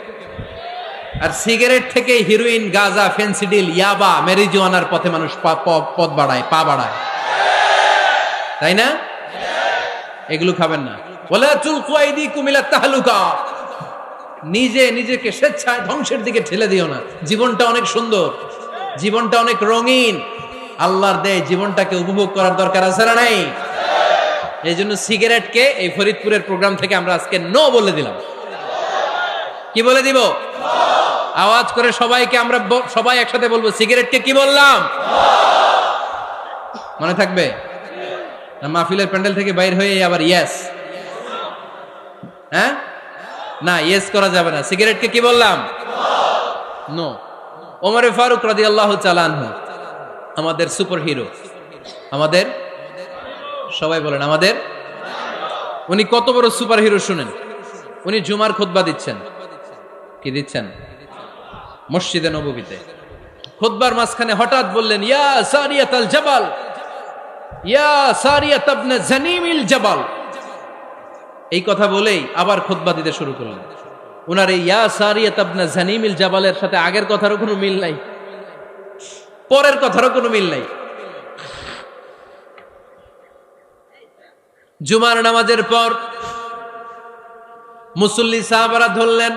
আর সিগারেট থেকে হিরোইন, গাঁজা, ফেন্সিডিল, ইয়াবা, মেরিজুয়ানার পথে মানুষ পথ বাড়ায়, পা বাড়ায়, তাই না? এগুলো খাবেন না। ওয়ালা তুলকু আইদিকুম ইলা তাহলুকা। নিজেকে স্বেচ্ছায় ধ্বংসের দিকে ঠেলে দিও না। জীবনটা অনেক সুন্দর, জীবনটা অনেক রঙিন, আল্লাহর দেয় জীবনটাকে উপভোগ করার দরকার আছে না নাই? এই জন্য সিগারেটকে এই ফরিদপুরের প্রোগ্রাম থেকে আমরা আজকে নো বলে দিলাম। কি বলে দিব? আওয়াজ করে সবাইকে, আমরা সবাই একসাথে বলবো, সিগারেটকে কি বললাম? মনে থাকবে? মাহফিলের প্যান্ডেল থেকে বাইর হয়ে আবার ইয়েস, হ্যাঁ, না ইয়েস করা যাবে না। সিগারেটকে কি বললাম? নো। ওমরে ফারুক রাদিয়াল্লাহু তাআলা আনহু আমাদের সুপার হিরো, আমাদের সবাই বলেন আমাদের। উনি কত বড় সুপার হিরো শুনেন। উনি জুমার খুতবা দিচ্ছেন। কি দিচ্ছেন? মসজিদে নববীতে খুতবার মাঝখানে হঠাৎ বললেন, ইয়া সারিয়াতাল জাবাল, ইয়া সারিয়াত ইবনে জানিমিল জাবাল। এই কথা বলেই আবার খুতবা দিতে শুরু করলেন। উনার এই ইয়া সারিয়াত ইবনে জানিমিল জাবালের সাথে আগের কথারও কোনো মিল নাই, পরের কথারও কোনো মিল নাই। জুমার নামাজের পর মুসল্লি সাহাবারা ধরলেন,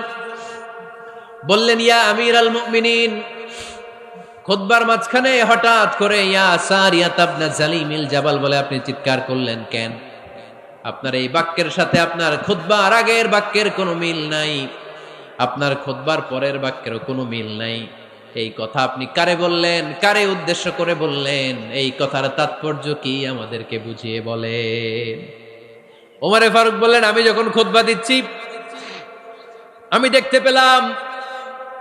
বললেন, ইয়া আমিরাল মুমিনিন। খুতবার মাঝখানে হঠাৎ করে ইয়া সারিয়াত ইবনে জালিমিল জাবাল বলে আপনি চিৎকার করলেন কেন? আপনার এই বাক্যের সাথে আপনার খুতবার আগের বাক্যের কোনো মিল নাই, আপনার খুতবার পরের বাক্যেরও কোনো মিল নাই। এই কথা আপনি কারে বললেন? কারে উদ্দেশ্য করে বললেন? এই কথার তাৎপর্য কি আমাদেরকে বুঝিয়ে বলেন। ওমরে ফারুক বললেন, আমি যখন খুতবা দিচ্ছি আমি দেখতে পেলাম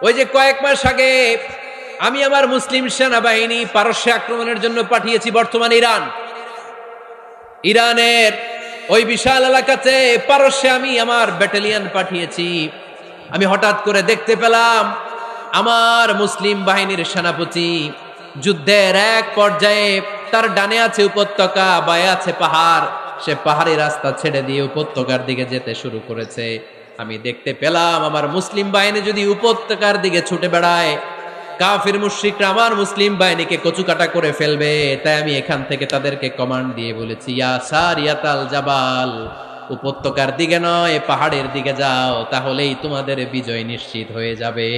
ওই যে কয়েক মাস আগে আমি আমার মুসলিম সেনাবাহিনী পারস্যে আক্রমণের জন্য পাঠিয়েছি, বর্তমান ইরানের ওই বিশাল এলাকাতে পারস্যে আমি আমার ব্যাটালিয়ন পাঠিয়েছি। আমি হঠাৎ করে দেখতে পেলাম আমার মুসলিম বাহিনীর সেনাপতি যুদ্ধের এক পর্যায়ে তার ডানে আছে উপত্যকা, বায়ে আছে পাহাড়, সে পাহাড়ি রাস্তা ছেড়ে দিয়ে উপত্যকার দিকে যেতে শুরু করেছে। আমি দেখতে পেলাম আমার মুসলিম বাহিনী যদি উপত্যকার দিকে ছুটে বেড়ায়, কাফির মুশরিকরা আমার মুসলিম বাহিনীকে কচুকাটা করে ফেলবে। তাই আমি এখান থেকে তাদেরকে কমান্ড দিয়ে বলেছি, ইয়া সারিয়াতাল জাবাল, উপত্যকার দিকে নয় পাহাড়ের দিকে যাও, তাহলেই তোমাদের বিজয় নিশ্চিত হয়ে যাবে।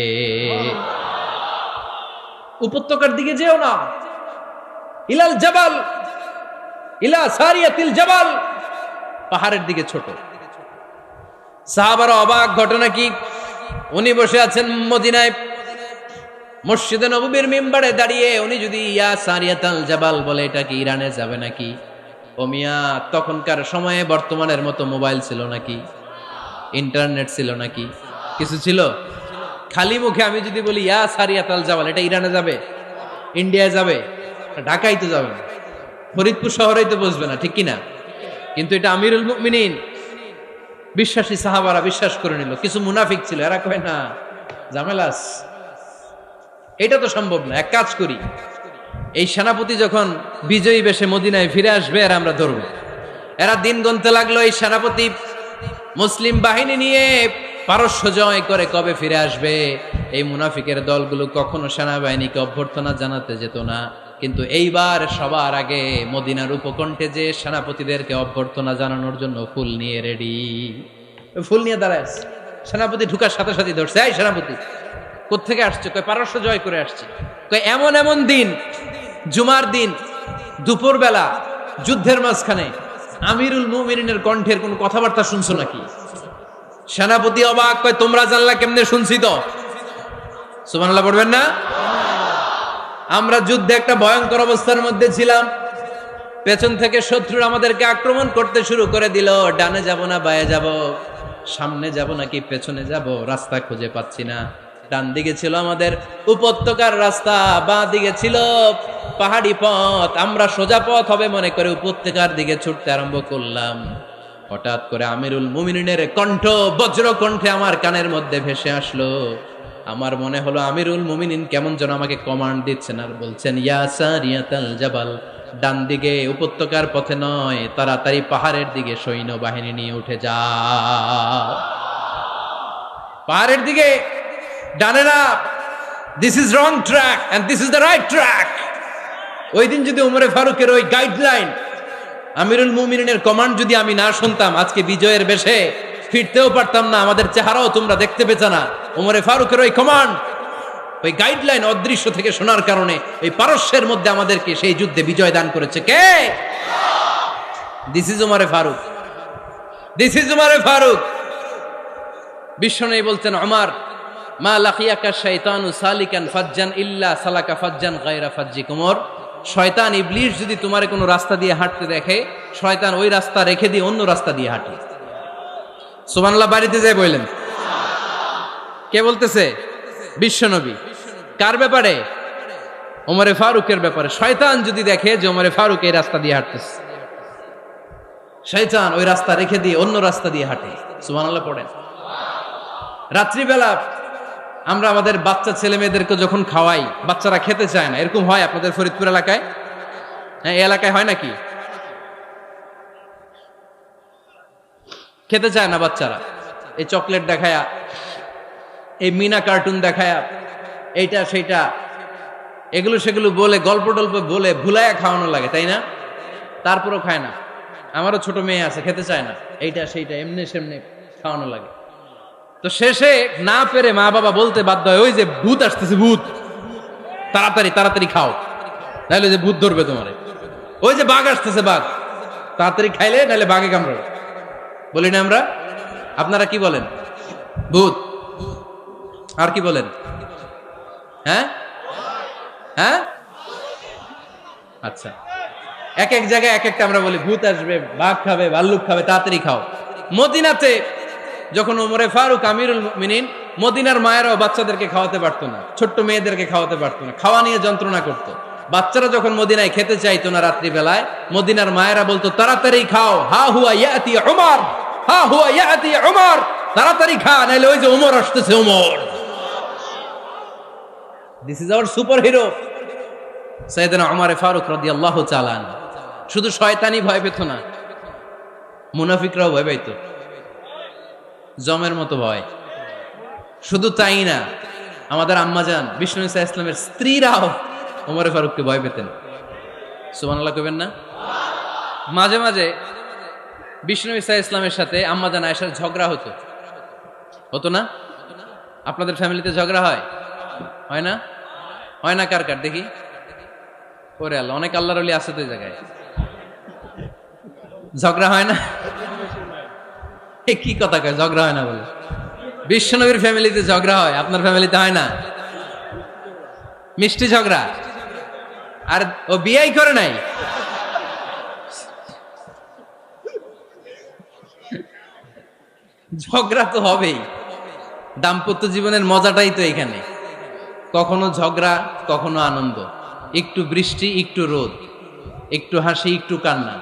উপত্যকার দিকে যেও না, ইলাল জাবাল, ইলা সারিয়াতিল জাবাল, পাহাড়ের দিকে ছোট। সাহাবারা অবাক, ঘটনা কি? উনি বসে আছেন মদিনায় মসজিদে নববীর মিম্বারে দাঁড়িয়ে, উনি যদি ইয়া সারিয়াতাল জাবাল বলে এটা কি ইরানে যাবে নাকি? ও মিয়া, তখনকার সময়ে বর্তমানের মতো মোবাইল ছিল নাকি? ইন্টারনেট ছিল নাকি? কিছু ছিল? খালি মুখে আমি যদি বলি ইয়া সারিয়াতাল জাবাল, এটা ইরানে যাবে? ইন্ডিয়ায় যাবে? ঢাকায় তো যাবে না, ফরিদপুর শহরেই তো বসবে না, ঠিক কিনা? কিন্তু এটা আমিরুল মুমিনিন বিশ্বাসী সাহাবারা বিশ্বাস করে নিল। কিছু মুনাফিক ছিল, এরা কয় না ঝামেলাস, এটা তো সম্ভব না। এক কাজ করি, এই সেনাপতি যখন বিজয়ী বেশে মদিনায় ফিরে আসবে আর আমরা ধরব। এরা দিন গুনতে লাগলো, এই সেনাপতি মুসলিম বাহিনী নিয়ে পারস্য জয় করে কবে ফিরে আসবে। এই মুনাফিকের দলগুলো কখনো সেনাবাহিনীকে অভ্যর্থনা জানাতে যেত না, কিন্তু এইবার সবার আগে মদিনার উপকণ্ঠে যে সেনাপতিদেরকে অভ্যর্থনা জানানোর জন্য ফুল নিয়ে রেডি। ফুল নিয়ে দাঁড়ায় সেনাপতি ঢুকার সাথে সাথে ধরছে, এই সেনাপতি কোত্থেকে আসছে? কয় পারস্য জয় করে আসছে। কয় এমন এমন দিন, জুমার দিন দুপুর বেলা যুদ্ধের মাঝখানে আমিরুল মুমিনিনের কণ্ঠের কোন কথাবার্তা শুনছো নাকি? সেনাপতি অবাক, কয় তোমরা জানলা কেমনে? শুনছি তো। সুবহানাল্লাহ পড়বেন না? আমরা যুদ্ধে একটা ভয়ঙ্কর অবস্থার মধ্যে ছিলাম, পেছন থেকে শত্রুরা আমাদেরকে আক্রমণ করতে শুরু করে দিল। ডানে যাব না বায়ে যাব, সামনে যাব নাকি পেছনে যাব, রাস্তা খুঁজে পাচ্ছি না। ডান দিকে ছিল আমাদের উপত্যকার রাস্তা, বাঁ দিকে ছিল পাহাড়ি পথ। আমরা সোজা পথ হবে মনে করে উপত্যকার দিকে ছুটতে আরম্ভ করলাম। হঠাৎ করে আমিরুল মুমিনিনের কণ্ঠ বজ্র কণ্ঠে আমার কানের মধ্যে ভেসে আসলো। আমার মনে হলো আমিরুল মুমিনিন কেমন যেন আমাকে কমান্ড দিচ্ছেন আর বলছেন, ইয়া সারিয়াতাল জাবাল, ডান দিকে উপত্যকার পথে নয়, তাড়াতাড়ি পাহাড়ের দিকে সৈন্য বাহিনী নিয়ে উঠে যাও। পাহাড়ের দিকে, ডানে না। This is wrong track and this is the right track. ওই দিন যদি ওমরে ফারুকের ওই গাইডলাইন, আমিরুল মুমিনিনের কমান্ড যদি আমি না শুনতাম, আজকে বিজয়ের বেশে ফিরতেও পারতাম না, আমাদের চেহারাও তোমরা দেখতে পেতে না। ওমরে ফারুকের ওই কমান্ড, ওই গাইডলাইন অদৃশ্য থেকে শোনার কারণে এই পারস্যের মধ্যে আমাদেরকে সেই যুদ্ধে বিজয় দান করেছে কে? দিস ইজ ওমরে ফারুক, দিস ইজ ওমরে ফারুক। বিশ্বনবী বলছেন, ওমর, মা লাকিয়াকা শাইতানু সালিকান ফাজ্জান ইল্লা সালাকা ফাজ্জান গায়রা ফাজ্জিক। ওমর, শয়তান ইবলিস যদি তোমারে কোনো রাস্তা দিয়ে হাঁটতে দেখে, শয়তান ওই রাস্তা রেখে দিয়ে অন্য রাস্তা দিয়ে হাঁটে। সুবহানাল্লাহ বাড়িতে যায় বললেন। কে বলতেছে? বিশ্বনবী। কার ব্যাপারে? ওমরে ফারুকের ব্যাপারে। শয়তান যদি দেখে যে ওমরে ফারুক এই রাস্তা দিয়ে হাঁটতেছে, শয়তান ওই রাস্তা রেখে দিয়ে অন্য রাস্তা দিয়ে হাঁটে। সুবহানাল্লাহ পড়েন। রাত্রিবেলা আমরা আমাদের বাচ্চা ছেলে মেয়েদেরকে যখন খাওয়াই, বাচ্চারা খেতে চায় না, এরকম হয় আপনাদের ফরিদপুর এলাকায়? হ্যাঁ, এই এলাকায় হয় নাকি? খেতে চায় না বাচ্চারা, এই চকলেট দেখায়া, এই মিনা কার্টুন দেখায়া, এইটা সেইটা এগুলো সেগুলো বলে, গল্প টল্প বলে ভুলাইয়া খাওয়ানো লাগে, তাই না? তারপরও খায় না। আমারও ছোট মেয়ে আছে, খেতে চায় না, এইটা সেইটা এমনি সেমনি খাওয়ানো লাগে। তো শেষে না পেরে মা বাবা বলতে বাধ্য হয়, ওই যে ভূত আসতেছে, ভূত, তাড়াতাড়ি তাড়াতাড়ি খাও, নাহলে যে ভূত ধরবে তোমারে। ওই যে বাঘ আসতেছে, বাঘ, তাড়াতাড়ি খাইলে নাহলে বাঘে কামড়াবে। বলি না আমরা? আপনারা কি বলেন? ভূত। আর কি বলেন? হ্যাঁ হ্যাঁ, আচ্ছা, এক এক জায়গায় এক একটা আমরা বলি, ভূত আসবে, বাঘ খাবে, ভাল্লুক খাবে, তাড়াতাড়ি খাও। মদিনাতে যখন ওমরে ফারুক আমিরুল মুমিনিন, মদিনার মায়েরাও বাচ্চাদেরকে খাওয়াতে পারতো না, ছোট্ট মেয়েদেরকে খাওয়াতে পারতো না, খাওয়া নিয়ে যন্ত্রণা করতো। বাচ্চারা যখন মদিনায় খেতে চাইতো না রাত্রি বেলায়, মদিনার মায়েরা বলতো তাড়াতাড়ি খাও, হা হুয়া ইয়াতি উমর, হা হুয়া ইয়াতি উমর, তাড়াতাড়ি খা, নাইলে ওই যে ওমর আসতেছে, Omar. This is our superhero সাইয়েদনা উমর ফারুক রাদিয়াল্লাহু তাআলা। শুধু শয়তানি ভয় পেত না, মুনাফিকরাও ভয় পাইতো, জমের মতো ভয়। শুধু তাই না, আমাদের আম্মাজান বিষ্ণু ইসা ইসলামের স্ত্রীরাও ওমর ফারুককে ভয় পেতেন। সুবহানাল্লাহ কইবেন না? মাঝে মাঝে বিষ্ণু ইসা ইসলামের সাথে আম্মাজান আয়েশার ঝগড়া হতো, হতো না? আপনাদের ফ্যামিলিতে ঝগড়া হয়? হয় না? হয় না? কার কার দেখি? ওরে আল্লাহ, অনেক আল্লাহর ওলি আছে তো এই জায়গায়। ঝগড়া হয় না? কি কথা কয়, ঝগড়া হয় না বলে? বিশ্বনবীর ফ্যামিলিতে ঝগড়া হয়, আপনার ফ্যামিলিতে হয় না? মিষ্টি ঝগড়া। আর ও বিয়েই করে নাই। ঝগড়া তো হবেই, দাম্পত্য জীবনের মজাটাই তো এখানে। কখনো ঝগড়া, কখনো আনন্দ, একটু বৃষ্টি, একটু রোদ, একটু হাসি, একটু কান্না,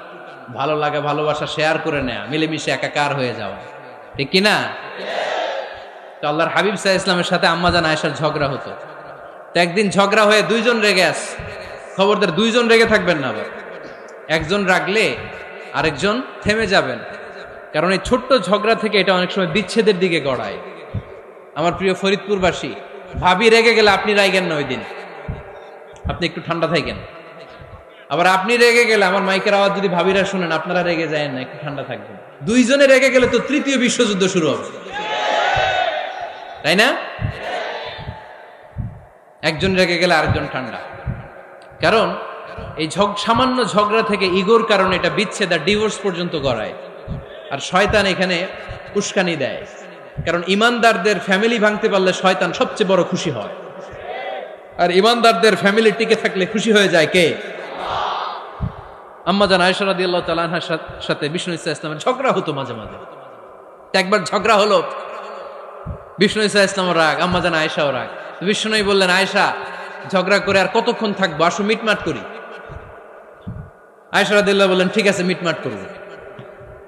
ভালো লাগা ভালোবাসা শেয়ার করে নেয়া, মিলেমিশে একাকার হয়ে যাওয়া, ঠিক কিনা? তো আল্লাহর হাবিব সাল্লাল্লাহু আলাইহি ওয়াসাল্লামের সাথে আম্মাজান আয়েশার ঝগড়া হতো। তো একদিন ঝগড়া হয়ে দুইজন রেগে আছে। খবরদার, দুইজন রেগে থাকবেন না আবার। একজন রাগলে আরেকজন থেমে যাবেন, কারণ এই ছোট্ট ঝগড়া থেকে এটা অনেক সময় বিচ্ছেদের দিকে গড়ায়। আমার প্রিয় ফরিদপুরবাসী, ভাবি রেগে গেলে আপনি রাইগেন না, ওই দিন আপনি একটু ঠান্ডা থাকেন। আবার আপনি রেগে গেলে, আমার মাইকের আওয়াজ যদি ভাবিরা শুনেন, আপনারা রেগে যায় না, একটু ঠান্ডা থাকবেন। দুইজনে রেগে গেলে তো তৃতীয় বিশ্বযুদ্ধ শুরু হবে, তাই না? একজন রেগে গেলে আরেকজন ঠান্ডা। কারণ এই সামান্য ঝগড়া থেকে, ইগোর কারণে এটা বিচ্ছেদ আর ডিভোর্স পর্যন্ত গড়ায়। আর শয়তান এখানে উস্কানি দেয়, কারণ ইমানদারদের ফ্যামিলি ভাঙতে পারলে শয়তান সবচেয়ে বড় খুশি হয়। আর ইমানদারদের ফ্যামিলি টিকে থাকলে খুশি হয়ে যায় কে? আম্মাজান আয়েশা রাদিয়াল্লাহু তাআলা আনহার সাথে বিষ্ণু ইসা ইসলামের ঝগড়া হতো মাঝে মাঝে। একবার ঝগড়া হলো, বিষ্ণু ইসা ইসলামও রাগ, আম্মাজান আয়েশাও রাগ। বিষ্ণুই বললেন, আয়েশা, ঝগড়া করে আর কতক্ষণ থাকবো, আসো মিটমাট করি। আয়েশা রাদিয়াল্লাহু বললেন, ঠিক আছে, মিটমাট করবো।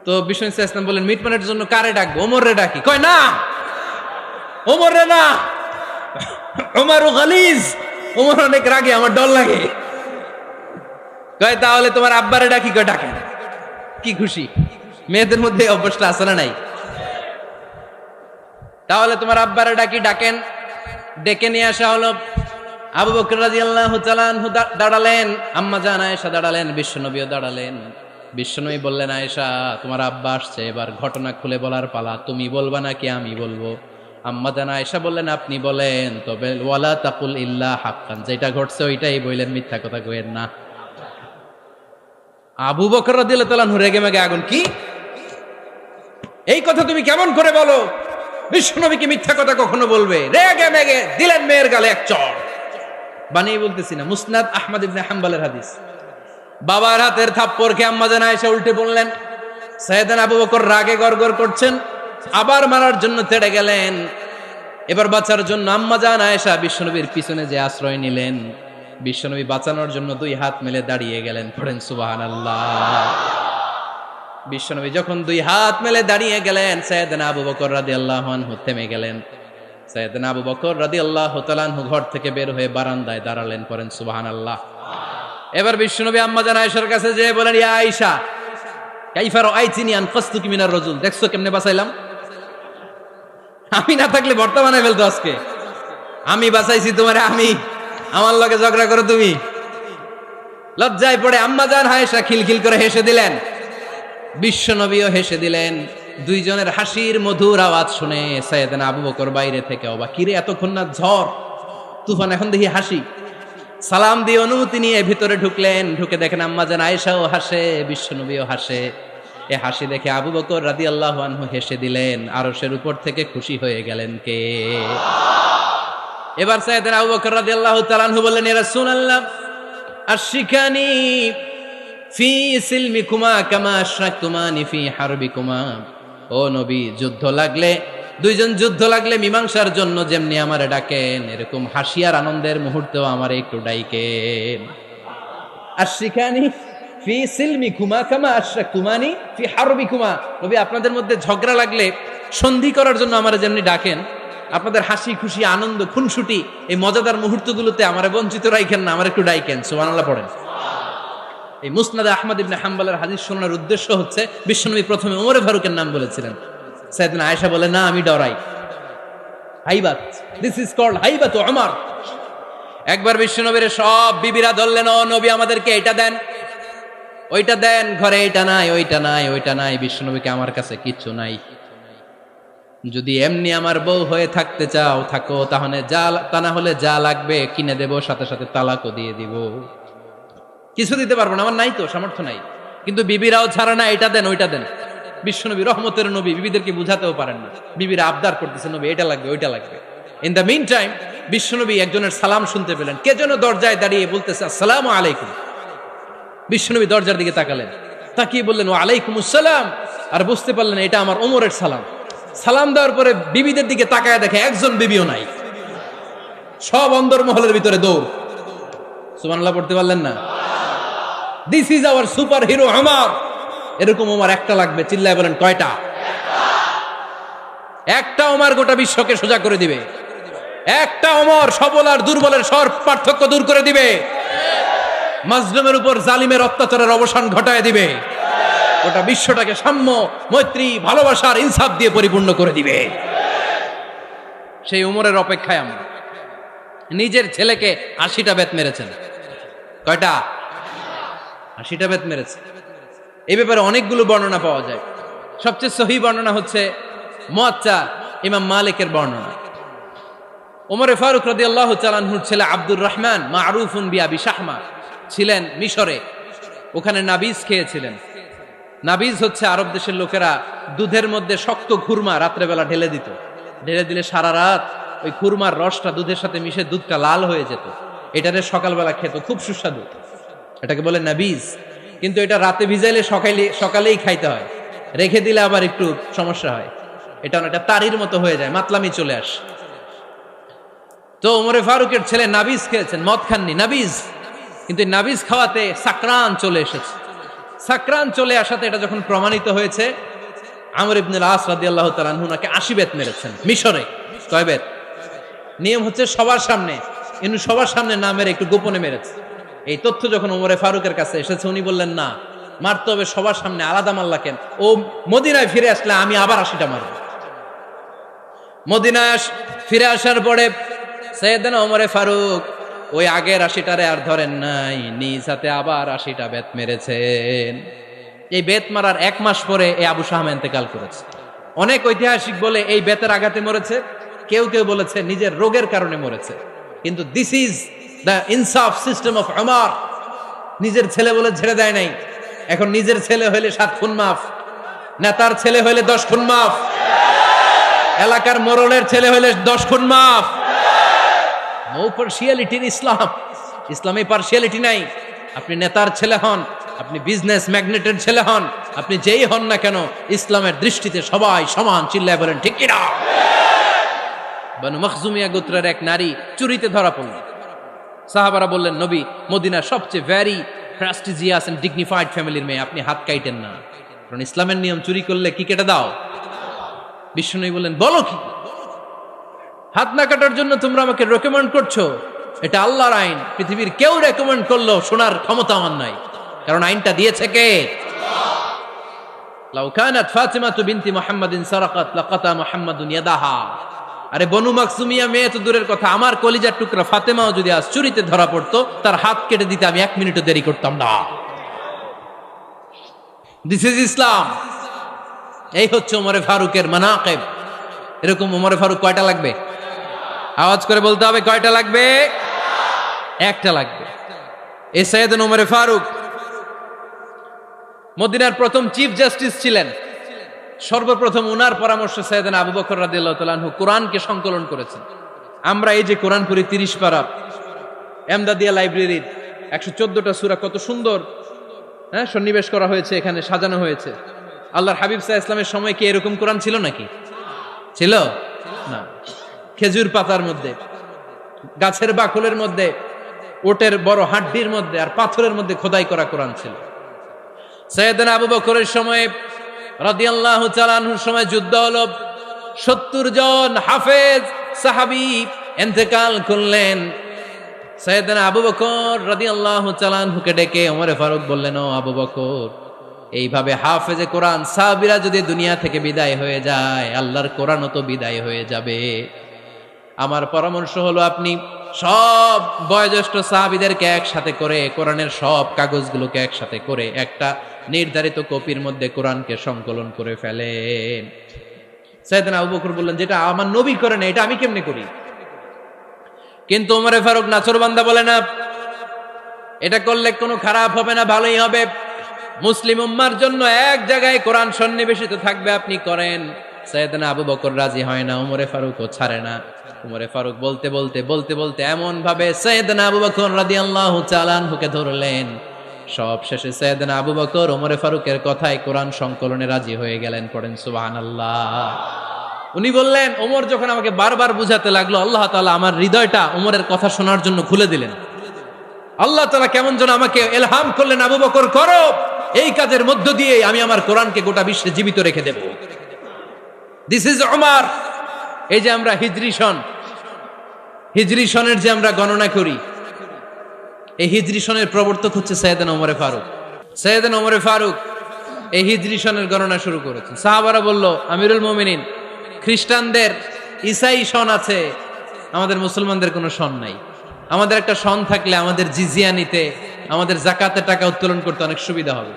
তো বিষ্ণু ইসা ইসলাম বললেন, মিটমাটের জন্য কারে ডাকবো? ওমর রে ডাকি। কয় না, ওমর রে না, ওমর গালিজ, ওমর অনেক রাগে, আমার ডর লাগে। কয় তাহলে তোমার আব্বারে ডাকি। কয় ডাকেন। কি খুশি! মেয়েদের মধ্যে অভ্যাসটা আছে না নাই? তাহলে তোমার আব্বারে ডাকি, ডাকেন। ডেকে নিয়ে আসা হলো। আবু বকর রাদিয়াল্লাহু তাআলা আনহু দাঁড়ালেন, আম্মাজান আয়েশা দাঁড়ালেন, বিশ্বনবীও দাঁড়ালেন। বিশ্বনবী বললেন, আয়েশা, তোমার আব্বা আসছে, এবার ঘটনা খুলে বলার পালা। তুমি বলবা নাকি আমি বলবো? আম্মাজান আয়েশা বললেন, আপনি বলেন, তবে ওয়ালা তাকুল ইল্লা হাক্কান, যেটা ঘটছে ওইটাই বললেন, মিথ্যা কথা কইেন না। আবু বকর রাদিয়াল্লাহু তাআলা রেগে মেগে আগুন। কি এই কথা তুমি কেমন করে বলো? বিশ্বনবীকে মিথ্যা কথা কখনো বলবে? রেগে মেগে দিলেন মেয়ের গালে এক চড়। বানিয়ে বলতেছি না, মুসনাদ আহমদ ইবনে হাম্বলের হাদিস। বাবার হাতের থাপ্পড়কে আম্মাজান আয়েশা উল্টে বললেন। সাইয়েদনা আবু বকর রাগে গড়গড় করছেন, আবার মারার জন্য তেড়ে গেলেন। এবার বাঁচার জন্য আম্মা জান আয়েশা বিশ্বনবীর পিছনে যে আশ্রয় নিলেন, বিশ্বনবী বাঁচানোর জন্য দুই হাত মেলে দাঁড়িয়ে গেলেন। পড়েন সুবহানাল্লাহ। বিশ্বনবী যখন দুই হাত মেলে দাঁড়িয়ে গেলেন, সাইয়েদনা আবু বকর রাদিয়াল্লাহু আনহু থেমে গেলেন। সাইয়েদনা আবু বকর রাদিয়াল্লাহু তাআলা আনহু ঘর থেকে বের হয়ে বারান্দায় দাঁড়ালেন। পড়েন সুবহানাল্লাহ। এবার বিশ্বনবী আম্মা জান আয়েশার কাছে যেয়ে বলেন, ইয়া আয়েশা কাইফা রাআইতিনি আনকাসতুকি মিনার রাজুল, দেখছো কেমনে বাঁচাইলাম? আমি না থাকলে ভর্তা বানাই ফেলতো আজকে। আমি বাঁচাইছি তোমারে, আমি আমার লগে ঝগড়া করো তুমি। লজ্জায় পড়ে আম্মা জান আয়েশা খিলখিল করে হেসে দিলেন, বিশ্বনবীও হেসে দিলেন। দুইজনের হাসির মধুর আওয়াজ শুনে সাইয়েদনা আবু বকর বাইরে থেকে অবাক, কিরে এতক্ষণ না ঝড় তুফান, এখন দেখি হাসি। সালাম দিয়ে অনুমতি নিয়ে ভিতরে ঢুকলেন। ঢুকে দেখেন আম্মা জান আয়েশাও হাসে, বিশ্বনবীও হাসে। এ হাসি দেখে আবু বকর রাদিয়াল্লাহু আনহু হেসে দিলেন। আরশের উপর থেকে খুশি হয়ে গেলেন কে? এবার সাইয়েদনা আবু বকর রাদিয়াল্লাহু তাআলা আনহু বললেন, ইয়া রাসূলুল্লাহ আশরিকানি ফি সিলমিকুমা কামা আশরাকতুমানি ফি হারবিকুমা। ও নবী, যুদ্ধ লাগলে, দুইজন যুদ্ধ লাগলে মীমাংসার জন্য যেমনি আমারে ডাকেন, এরকম হাসি আর আনন্দের মুহূর্তেও আমারে একটু ডাইকেন। আশরিকানি ফি সিলমিকুমা কামা আশরাকতুমানি ফি হারবিকুমা। নবী, আপনাদের মধ্যে ঝগড়া লাগলে সন্ধি করার জন্য আমারে যেমনি ডাকেন, আপনাদের হাসি খুশি আনন্দ খুনসুটি এই মজাদার মুহূর্তগুলোতে আমারে বঞ্চিত রাখেন না, আমার একটু ডাইকেন। সুবহানাল্লাহ পড়েন। এই মুসনাদে আহমদ ইবনে হাম্বলের হাদিস শোনার উদ্দেশ্য হচ্ছে, বিশ্বনবী প্রথমে ওমরে ফারুকের নাম বলেছিলেন। সাইয়েদনা আয়েশা বলে, না আমি ডরাই। হাইবাত, দিস ইজ কল্ড হাইবাত ওমর। একবার বিশ্বনবীর সব বিবিরা ধরলেন, ও নবী আমাদেরকে এটা দেন, ওইটা দেন, ঘরে এটা নাই, ওইটা নাই, ওইটা নাই। বিশ্বনবীকে, আমার কাছে কিচ্ছু নাই, যদি এমনি আমার বউ হয়ে থাকতে চাও থাকো, তাহলে তা না হলে যা লাগবে কিনে দেব, সাথে সাথে তালাকও দিয়ে দিব। কিছু দিতে পারবো না, আমার নাই তো, সামর্থ্য নাই। কিন্তু বিবিরাও ছাড়া না, এটা দেন ওইটা দেন। বিশ্বনবী রহমতের নবী, বিবিদেরকে বুঝাতেও পারেন না, বিবিরা আবদার করতেছে, নবী এটা লাগবে ওইটা লাগবে। ইন দ্য মিন টাইম বিশ্বনবী একজনের সালাম শুনতে পেলেন। কে যেন দরজায় দাঁড়িয়ে বলতেছে, আসসালামু আলাইকুম। বিশ্বনবী দরজার দিকে তাকালেন, তাকিয়ে বললেন, ওয়া আলাইকুমুস সালাম। আর বুঝতে পারলেন এটা আমার ওমরের সালাম। সালাম দেওয়ার পরে বিবিদের দিকে তাকায় দেখে একজন বিবিও নাই, সব অন্দরমহলের ভিতরে দৌড়। সুবহানাল্লাহ পড়তে পারলেন না? This is our super hero Omar. এরকম ওমর একটা লাগবে, চিল্লায় বলেন কয়টা? একটা ওমর গোটা বিশ্বকে সোজা করে দিবে। একটা ওমর সবল আর দুর্বলের সব পার্থক্য দূর করে দিবে। মাজলুমের উপর জালিমের অত্যাচারের অবসান ঘটায় দিবে। গোটা বিশ্বটাকে সাম্য, মৈত্রী, ভালোবাসার ইনসাফ দিয়ে পরিপূর্ণ করে দিবে। সেই ওমরের অপেক্ষায় আমরা। নিজের ছেলেকে 80টা বেত মেরেছেন। কয়টা? 80টা বেত মেরেছে। এই ব্যাপারে অনেকগুলো বর্ণনা পাওয়া যায়। সবচেয়ে সহিহ বর্ণনা হচ্ছে মুয়াত্তা ইমাম মালিকের বর্ণনা। ওমরে ফারুক রাদিয়াল্লাহু তাআলা আনহুর ছেলে আব্দুর রহমান মারুফুন বিআবি শাহমা ছিলেন মিশরে। ওখানে নাবিজ খেয়েছিলেন। নাবিজ হচ্ছে আরব দেশের লোকেরা দুধের মধ্যে শক্ত খুরমা রাত্রেবেলা ঢেলে দিত। ঢেলে দিলে সারা রাত ওই খুরমার রসটা দুধের সাথে মিশে দুধটা লাল হয়ে যেত। এটারে সকালবেলা খেত, খুব সুস্বাদু, এটাকে বলে নাবিজ। কিন্তু এটা রাতে ভিজাইলে সকালেই খাইতে হয়, রেখে দিলে আবার একটু সমস্যা হয়। এটা অনেকটা তারির মতো হয়ে যায়, মাতলামি চলে আসে। তো ওমরে ফারুকের ছেলে নাবিজ খেয়েছেন, মদ খাননি, নাবিজ। কিন্তু নাবিজ খাওয়াতে সাকরান চলে এসেছে। সাকরান চলে আসাতে এটা যখন প্রমাণিত হয়েছে, আমর ইবনুল আস রাদিয়াল্লাহু তাআলা আনহু নাকি 80 বেত মেরেছেন মিশরে। কয় বেত? নিয়ম হচ্ছে সবার সামনে, কিন্তু সবার সামনে না মেরে একটু গোপনে মেরেছে। এই তথ্য যখন ওমরে ফারুকের কাছে এসেছে, উনি বললেন, না, মারতে হবে সবার সামনে, আলাদা মারলা কেন? ও মদিনায় ফিরে আসলে আমি আবার 80টা মারব। মদিনায় ফিরে আসার পরে সাইয়েদনা ওমরে ফারুক ওই আগের 80টারে আর ধরেন নাই, নিজ হাতে আবার 80টা বেত মেরেছেন। এই বেত মারার 1 মাস পরে এই আবু শাহমা ইন্তেকাল করেছে। অনেক ঐতিহাসিক বলে এই বেতের আঘাতে মরেছে, কেউ কেউ বলেছে নিজের রোগের কারণে মরেছে। কিন্তু দিস ইজ দ্য ইনসাফ সিস্টেম অফ ওমর। নিজের ছেলে বলে ছেড়ে দেয় নাই। এখন নিজের ছেলে হইলে 7 খুন মাফ, নেতার ছেলে হইলে 10 খুন মাফ, এলাকার মোড়লের ছেলে হইলে 10 খুন মাফ। নো পার্সিয়ালিটি ইন ইসলাম। ইসলামে পার্সিয়ালিটি নাই। আপনি নেতার ছেলে হন, আপনি বিজনেস ম্যাগনেটের ছেলে হন, আপনি যেই হন না কেন, ইসলামের দৃষ্টিতে সবাই সমান। চিল্লায় বলেন ঠিক কিনা? বানু মখজুমিয়া গোত্রের এক নারী চুরিতে ধরা পড়ল। সাহাবারা বললেন, নবী, মদিনার সবচেয়ে ভ্যারি প্রেস্টিজিয়াস এন্ড ডিগনিফাইড ফ্যামিলির মেয়ে, আপনি হাত কাইটেন না, কারণ ইসলামের নিয়ম চুরি করলে কি কেটে দাও। বিশ্বনবী বললেন, বলো কি, হাত না কাটার জন্য তোমরা আমাকে রেকমেন্ড করছো? এটা আল্লাহর আইন, পৃথিবীর কেউ রেকমেন্ড করলো শোনার ক্ষমতা আমার নাই, কারণ আইনটা দিয়েছে কে? লাউ কানাত ফাতিমাতু বিনতি মুহাম্মাদিন সারাকাত লাকাতা মুহাম্মাদুন ইয়াদাহা। আরে বনু মাকসুমিয়া মেয়ে তো দূরের কথা, আমার কলিজার টুকরা ফাতেমাও যদি আজ চুরিতে ধরা পড়তো, তার হাত কেটে দিতে আমি 1 মিনিটও দেরি করতাম না। দিস ইজ ইসলাম। এই হচ্ছে ওমরে ফারুকের মানাকিব। এরকম ওমরে ফারুক কয়টা লাগবে? আওয়াজ করে বলতে হবে, কয়টা লাগবে? একটা লাগবে। এই সাইয়েদনা ওমরে ফারুক মদিনার প্রথম চিফ জাস্টিস ছিলেন। সর্বপ্রথম উনার পরামর্শে সাইয়েদনা আবু বকর রাদিয়াল্লাহু তাআলা আনহু কোরআনকে সংকলন করেছেন। আমরা এই যে কোরআন পড়ি 30 পারা, এমদাদিয়া লাইব্রেরির 114টা সূরা, কত সুন্দর সন্নিবেশ করা হয়েছে, এখানে সাজানো হয়েছে। আল্লাহর হাবিব সাল্লাল্লাহু আলাইহি ওয়াসাল্লামের সময় কি এরকম কোরআন ছিল নাকি? ছিল না। খেজুর পাতার মধ্যে, গাছের বাকলের মধ্যে, ওটের বড় হাড্ডির মধ্যে আর পাথরের মধ্যে খোদাই করা কোরআন ছিল। সাইয়েদনা আবু বকরের সময় রাদিয়াল্লাহু তাআলা আনহুর সময় যুদ্ধ হলো, 70 জন হাফেজ সাহাবী ইন্তেকাল করলেন। সাইয়েদনা আবু বকর রাদিয়াল্লাহু তাআলা আনহুকে ডেকে ওমরে ফারুক বললেন, ও আবু বকর, এইভাবে হাফেজে কোরআন সাহাবীরা যদি দুনিয়া থেকে বিদায় হয়ে যায়, আল্লাহর কোরআনও তো বিদায় হয়ে যাবে। আমার পরামর্শ হলো, আপনি সব বয়োজ্যেষ্ঠ সাহাবীদেরকে একসাথে করে কোরআনের সব কাগজগুলোকে একসাথে করে একটা নির্ধারিত কপির মধ্যে কোরআনকে সংকলন করে ফেলেন। সাইয়েদনা আবু বকর বললেন, যেটা আমার নবী করে না, এটা আমি কেমনে করি? কিন্তু ওমরে ফারুক নাছরবান্দা বলে না, এটা করলে কোনো খারাপ হবে না, ভালোই হবে। মুসলিম উম্মার জন্য এক জায়গায় কোরআন সন্নিবেশিত থাকবে, আপনি করেন। সাইয়েদনা আবু বকর রাজি হয় না, ওমরে ফারুকও ছাড়ে না। ওমরে ফারুক বলতে বলতে বলতে বলতে এমন ভাবে সাইয়েদনা আবু বকর রাদিয়াল্লাহু তাআলা আনহুকে ধরলেন, সব শেষে সাইয়েদনা আবু বকর ওমরে ফারুকের কথায় কোরআন সংকলনে রাজি হয়ে গেলেন। পড়েন সুবহানাল্লাহ। উনি বললেন, ওমর যখন আমাকে বারবার বুঝাতে লাগলো, আল্লাহ তাআলা আমার হৃদয়টা ওমরের কথা শোনার জন্য খুলে দিলেন। আল্লাহ তাআলা কেমন যেন আমাকে ইলহাম করলেন, আবু বকর করো, এই কাজের মধ্য দিয়ে আমি আমার কোরআনকে গোটা বিশ্বে জীবিত রেখে দেব। This is Omar. এই যে আমরা হিজরি সনের যে আমরা গণনা করি, এই হিজরি সনের প্রবর্তক হচ্ছে সাইয়েদনা ওমরে ফারুক। সাইয়েদনা ওমরে ফারুক এই হিজরি সনের গণনা শুরু করেছেন। সাহাবারা বলল, আমিরুল মুমিনিন, খ্রিস্টানদের ঈসাই সন আছে, আমাদের মুসলমানদের কোনো সন নাই। আমাদের একটা সন থাকলে আমাদের জিজিয়া নিতে, আমাদের যাকাতের টাকা উত্তোলন করতে অনেক সুবিধা হবে।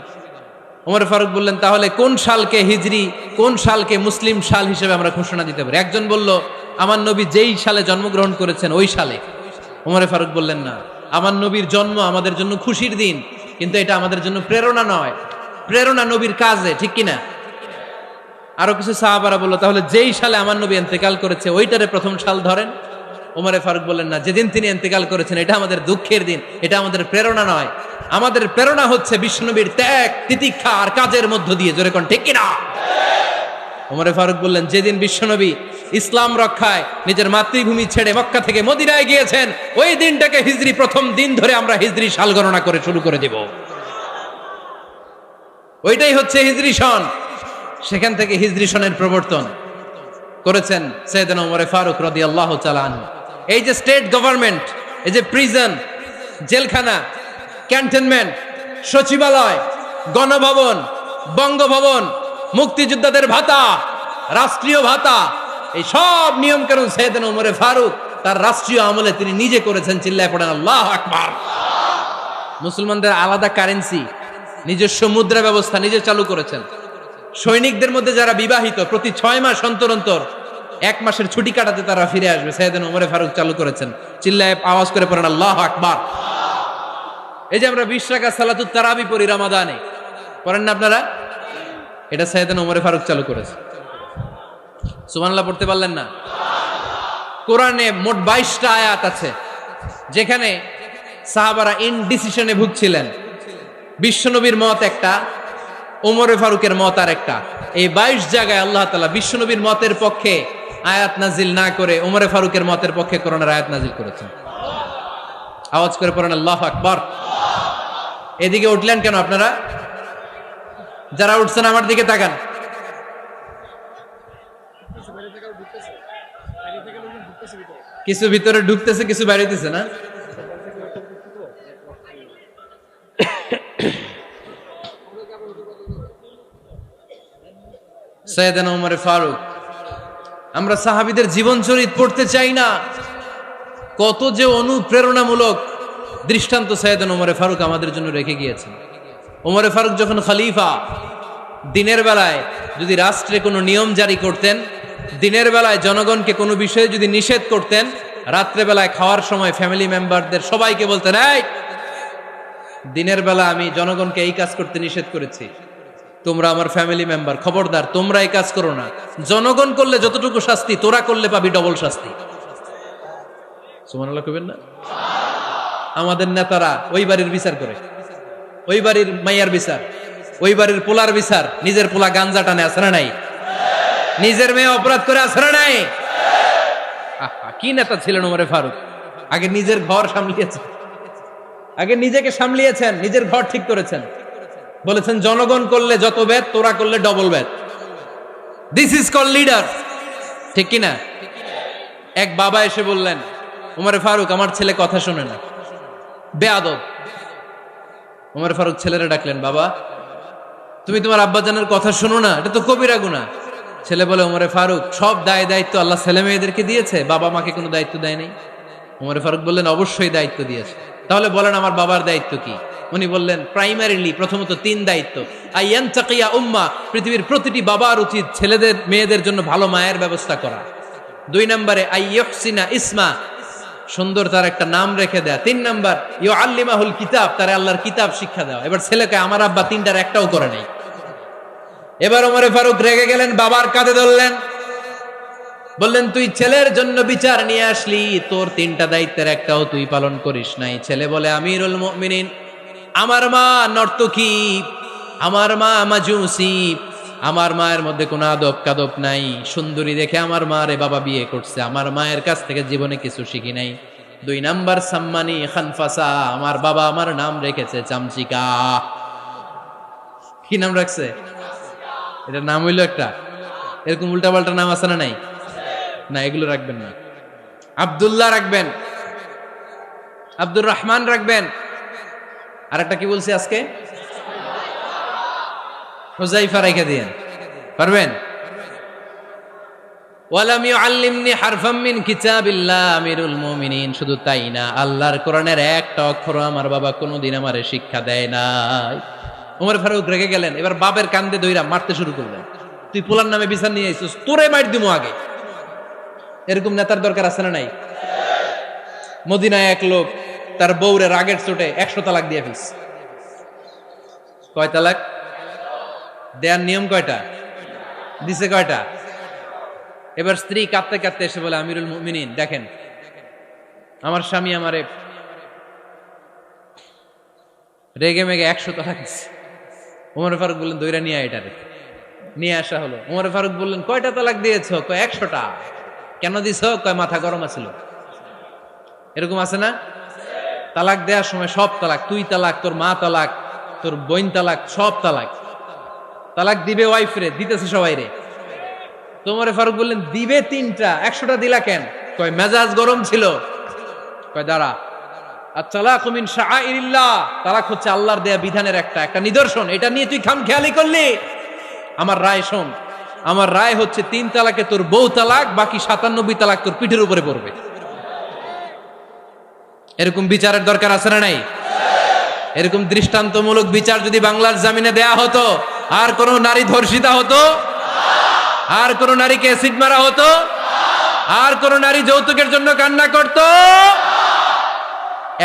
ওমর ফারুক বললেন, তাহলে কোন সালকে হিজরি, কোন সালকে মুসলিম সাল হিসেবে আমরা ঘোষণা দিতে পারি? একজন বলল, আমার নবী যেই সালে জন্মগ্রহণ করেছেন ওই সালে। ওমর ফারুক বললেন, না, আমার নবীর জন্ম আমাদের জন্য খুশির দিন, কিন্তু এটা আমাদের জন্য প্রেরণা নয়, প্রেরণা নবীর কাজে, ঠিক কিনা? আরো কিছু সাহাবারা বলল, তাহলে যেই সালে আমার নবী ইন্তেকাল করেছে ওইটারে প্রথম সাল ধরেন। ওমর ফারুক বললেন, না, যেদিন তিনি ইন্তেকাল করেছেন এটা আমাদের দুঃখের দিন, এটা আমাদের প্রেরণা নয়। আমাদের প্রেরণা হচ্ছে বিশ্বনবীর ত্যাগ, তিতিক্ষা আর কাজের মধ্য দিয়ে। জোরে কোন ঠিক কিনা? ওমর ফারুক বললেন, যেদিন বিশ্বনবী ইসলাম রক্ষায় নিজের মাতৃভূমি ছেড়ে মক্কা থেকে মদিনায় গিয়েছেন, ওই দিনটাকে হিজরি প্রথম দিন ধরে আমরা হিজরি সাল গণনা করে শুরু করে দেব। ওইটাই হচ্ছে হিজরি সন। সেখান থেকে হিজরি সনের প্রবর্তন করেছেন সাইয়েদনা ওমর ফারুক রাদিয়াল্লাহু তাআলা আনহু। এই যে স্টেট গভর্নমেন্ট, এই যে প্রিজন, জেলখানা, ক্যান্টনমেন্ট, সচিবালয়, গণভবন, বঙ্গভবন, মুক্তিযোদ্ধাদের ভাতা, রাষ্ট্রীয় ভাতা, এই সব নিয়ম কানুন সাইয়েদনা ওমর ফারুক তার রাষ্ট্রীয় আমলে তিনি নিজে করেছেন। চিল্লায় পড়েন আল্লাহু আকবার। মুসলমানদের আলাদা কারেন্সি, নিজস্ব মুদ্রা ব্যবস্থা নিজে চালু করেছেন। সৈনিকদের মধ্যে যারা বিবাহিত, প্রতি 6 মাস অন্তর অন্তর 1 মাসের ছুটি কাটাতে তারা ফিরে আসবে, সাইয়েদনা ওমর ফারুক চালু করেছেন। চিল্লায় আওয়াজ করে পড়েন আল্লাহু আকবার। এই যে আমরা 20 রাকাত সালাতুত তারাবি পড়ি রমাদানে, পড়েন না আপনারা? এটা সাইয়েদনা ওমর ফারুক চালু করেছে। সুবহানাল্লাহ পড়তে পারলেন না? কোরআনে মোট 22টা আয়াত আছে যেখানে সাহাবারা ইনডিসিশনে ভুগছিলেন। বিশ্বনবীর মত একটা, ওমর ফারুকের মত আর একটা। এই 22 জায়গায় আল্লাহ তাআলা বিশ্বনবীর মতের পক্ষে আয়াত নাজিল না করে ওমরে ফারুকের মতের পক্ষে করোনার আয়াত নাজিল করেছেন। আওয়াজ করে পড়েন আল্লাহু আকবার। এদিকে উঠলেন কেন আপনারা? যারা উঠছেন আমার দিকে তাকান। কিছু ভিতরে ঢুকতেছে, কিছু বাইরেতেছে না? সাইয়েদনা ওমর ফারুক, আমরা সাহাবীদের জীবন চরিত পড়তে চাই না, কত যে অনুপ্রেরণামূলক দৃষ্টান্ত সাইয়েদনা ওমর ফারুক আমাদের জন্য রেখে গিয়েছেন। ওমর ফারুক যখন খলিফা, দিনের বেলায় যদি রাষ্ট্রে কোনো নিয়ম জারি করতেন, দিনের বেলায় জনগণকে কোনো বিষয়ে যদি নিষেধ করতেন, রাত্রে বেলায় খাওয়ার সময় ফ্যামিলি মেম্বারদের সবাইকে বলতেন, এই দিনের বেলা আমি জনগণকে এই কাজ করতে নিষেধ করেছি, তোমরা আমার ফ্যামিলি মেম্বার, খবরদার তোমরা এই কাজ করো না। জনগণ করলে যতটুকু শাস্তি, তোরা করলে পাবি ডবল শাস্তি। সুবহানাল্লাহ কইবেন না? আমাদের নেতারা ওই বাড়ির বিচার করে, ওই বাড়ির মাইয়ার বিচার, ওই বাড়ির পোলার বিচার, নিজের পোলা গাঞ্জা টানে আছে না নাই? নিজের মেয়ে অপরাধ করে আছে না নাই? কি নেতা ছিলেন ওমর ফারুক! আগে নিজের ঘর সামলিয়েছেন, আগে নিজেকে সামলিয়েছেন, নিজের ঘর ঠিক করেছেন। বলেছেন জনগণ করলে যত বেদ, তোরা করলে double Veda. This is call leader, ঠিক কিনা? এক বাবা এসে বললেন, ওমর ফারুক আমার ছেলে কথা শোনে না, বেয়াদব। ওমর ফারুক ছেলেরা ডাকলেন, বাবা তুমি তোমার আব্বাজানের কথা শোনো না, এটা তো কবিরা গুনাহ। ছেলে বলে, ওমর ফারুক সব দায় দায়িত্ব আল্লাহ ছেলে মেয়েদেরকে দিয়েছে, বাবা মাকে কোনো দায়িত্ব দেয় নাই। ওমর ফারুক বললেন, অবশ্যই দায়িত্ব দিয়েছে। তাহলে বলেন আমার বাবার দায়িত্ব কি? উনি বললেন, প্রাইমারিলি প্রথমত 3 দায়িত্ব। আইয়ানতাকিয়া উম্মাহ, পৃথিবীর প্রতিটি বাবার উচিত ছেলেদের মেয়েদের জন্য ভালো মায়ের ব্যবস্থা করা। 2 নম্বরে আইয়ুহসিনা ইসমা, সুন্দর তার একটা নাম রেখে দেয়া। 3 নাম্বার ইউআল্লিমাহুল কিতাব, তার আল্লাহর কিতাব শিক্ষা দেওয়া। এবার ছেলেকে আমার আব্বা 3টার একটাও করে নাই। এবার ওমর ফারুক রেগে গেলেন, বাবার কাঁধে ধরলেন, বললেন তুই ছেলের জন্য বিচার নিয়ে আসলি, তোর 3টা দায়িত্বের একটাও তুই পালন করিস নাই। ছেলে বলে, আমিরুল মুমিনিন, আমার মা নর্তকী, আমার মা মাজুসি, আমার মায়ের মধ্যে কোনো আদব কাদব নাই, সুন্দরী দেখে আমার মা রে বাবা বিয়ে করছে, আমার মায়ের কাছ থেকে জীবনে কিছু শিখি নাই। 2 নাম্বার সাম্মানি খানফাসা, আমার বাবা আমার নাম রেখেছে চামচিকা। কি নাম রাখছে? এটা নাম হইলো একটা, এরকম উল্টাপাল্টা নাম আছে না নাই? না, এগুলো রাখবেন না। আব্দুল্লাহ রাখবেন, আব্দুর রহমান রাখবেন, আর একটা কি বলছি আজকে? হুযায়ফা রেখে দিয়েন, পারবেন? ওয়ালাম ইউআল্লিমনি হারফাম মিন কিতাবিল্লাহ, আমিরুল মুমিনিন। শুধু তাই না, আল্লাহর কোরআনের একটা অক্ষর আমার বাবা কোনোদিন আমারে শিক্ষা দেয় নাই। ওমর ফারুক রেগে গেলেন, এবার বাবার কান্দে ধইরা মারতে শুরু করলেন। তুই পোলার নামে বিচার নিয়ে আইছিস, তোরে মার দিমু আগে। এরকম নেতার দরকার আছে না নাই? মদিনায় এক লোক তার বউরে রাগের চোটে 100 তালাক দিয়ে ফেলছে। কয় তালাক দেয়ার নিয়ম কয়টা? দিছে কয়টা? এবার স্ত্রী কাঁদতে কাঁদতে এসে বলে, আমিরুল মুমিনিন দেখেন, আমার স্বামী আমারে রেগে মেগে 100 তালাক দিচ্ছে। ওমর ফারুক বললেন, দইরা নিয়ে আয় এটারে। নিয়ে আসা হলো। ওমর ফারুক বললেন, কয়টা তালাক দিয়েছো? কয় 100টা। কেন দিছো? কয় মাথা গরম আছিল। এরকম আছে না? তালাক দেওয়ার সময় সব তালাক, তুই তালাক, তোর মা তালাক, তোর বোন তালাক, সব তালাক। তালাক দিবে ওয়াইফ রে, দিতেছে সবাই রে। ওমর ফারুক বললেন, দিবে 3টা, 100টা দিলা কেন? কয় মেজাজ গরম ছিল। কয় দাঁড়া, আত-তালাকু মিন শাআইরিল্লাহ, তালাক হচ্ছে আল্লাহর দেয়া বিধানের একটা নিদর্শন, এটা নিয়ে তুই খামখেয়ালি করলি। আমার রায় শোন, আমার রায় হচ্ছে 3 তালাকে তোর বউ তালাক, বাকি 97 তালাক তোর পিঠের উপরে পড়বে। এরকম বিচারের দরকার আছে না নাই? এরকম দৃষ্টান্তমূলক বিচার যদি বাংলার জমিনে দেয়া হতো, আর কোন নারী ধর্ষিতা হতো, আর কোন নারীকে অ্যাসিড মারা হতো, আর কোন নারী যৌতুকের জন্য কান্না করত,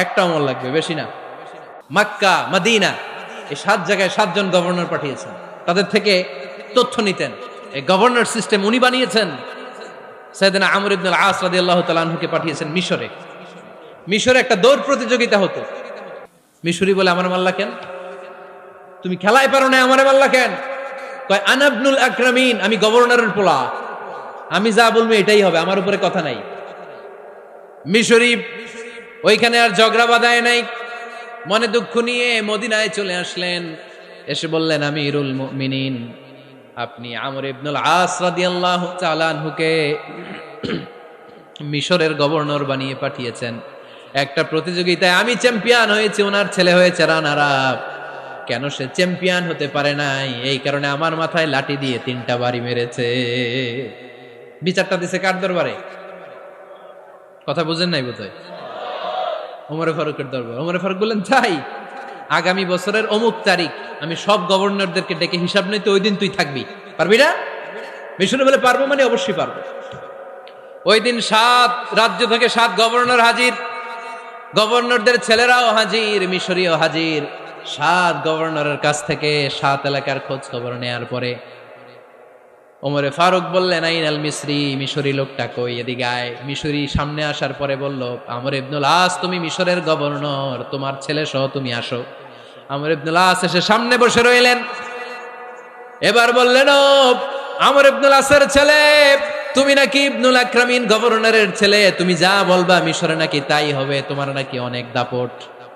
একটা আমল লাগবে, বেশি না। মক্কা, মদিনা, এই 7 জায়গায় 7 জন গভর্নর পাঠিয়েছেন, তাদের থেকে তথ্য নিতেন। এই গভর্নর সিস্টেম উনি বানিয়েছেন। সাইয়েদনা আমর ইবনে আল-আস রাদিয়াল্লাহু তাআলা আনহুকে পাঠিয়েছেন মিশরে। মিশরে একটা দৌড় প্রতিযোগিতা হতো। মিশরি বলে, আমার মাল্লা কেন? তুমি খেলায় পারো না, আমারে মাল্লা কেন? কয় আনা ইবনুল আকরামিন, আমি গভর্নরের পোলা। আমি যা বলবো এটাই হবে, আমার উপরে কথা নাই। মিশরি ওইখানে আর ঝগড়া বাঁধায় নাই, মনে দুঃখ নিয়ে মদিনায় চলে আসলেন। এসে বললেন, আমিরুল মুমিনিন, আপনি আমর ইবনুল আস রাদিয়াল্লাহু তাআলা আনহুকে মিশরের গভর্নর বানিয়ে পাঠিয়েছেন। একটা প্রতিযোগিতায় আমি চ্যাম্পিয়ন হয়েছি, ওনার ছেলে হয়েছে রানার আপ। কেন সে চ্যাম্পিয়ন হতে পারে নাই? এই কারণে আমার মাথায় লাঠি দিয়ে 3টা বাড়ি মেরেছে। বিচারটা দিছে কার দরবারে? কথা বুঝেন নাই বোধহয়? ওমরে ফারুকের দরবার। ওমরে ফারুক বললেন, তাই আগামী বছরের অমুক তারিখ আমি সব গভর্নরদেরকে ডেকে হিসাব নিতে, ওই দিন তুই থাকবি, পারবি না? মিশনে বলে পারবো, মানে অবশ্যই পারবো। ওই দিন 7 রাজ্য থেকে 7 গভর্নর হাজির, গভর্নরদের ছেলেরাও হাজির, মিশরীয় হাজির। 7 গভর্নরের কাছ থেকে 7 এলাকার খোঁজ খবর নেয়ার পরে ওমরে ফারুক বললেন, আইনাল মিসরি, মিশরি লোকটা কই, এদিকে আয়। মিশরি সামনে আসার পরে বলল, আমর ইবনুল আস, তুমি মিশরের গভর্নর, তোমার ছেলে সহ তুমি আসো। আমর ইবনুল আস এসে সামনে বসে রইলেন। এবার বললেন, ও আমর ইবনুল আসের ছেলে, তুমি নাকি ইবনুল আকরামিন গভর্নরের ছেলে, তুমি যা বলবা মিশরে নাকি তাই হবে, তোমার নাকি অনেক দাপট।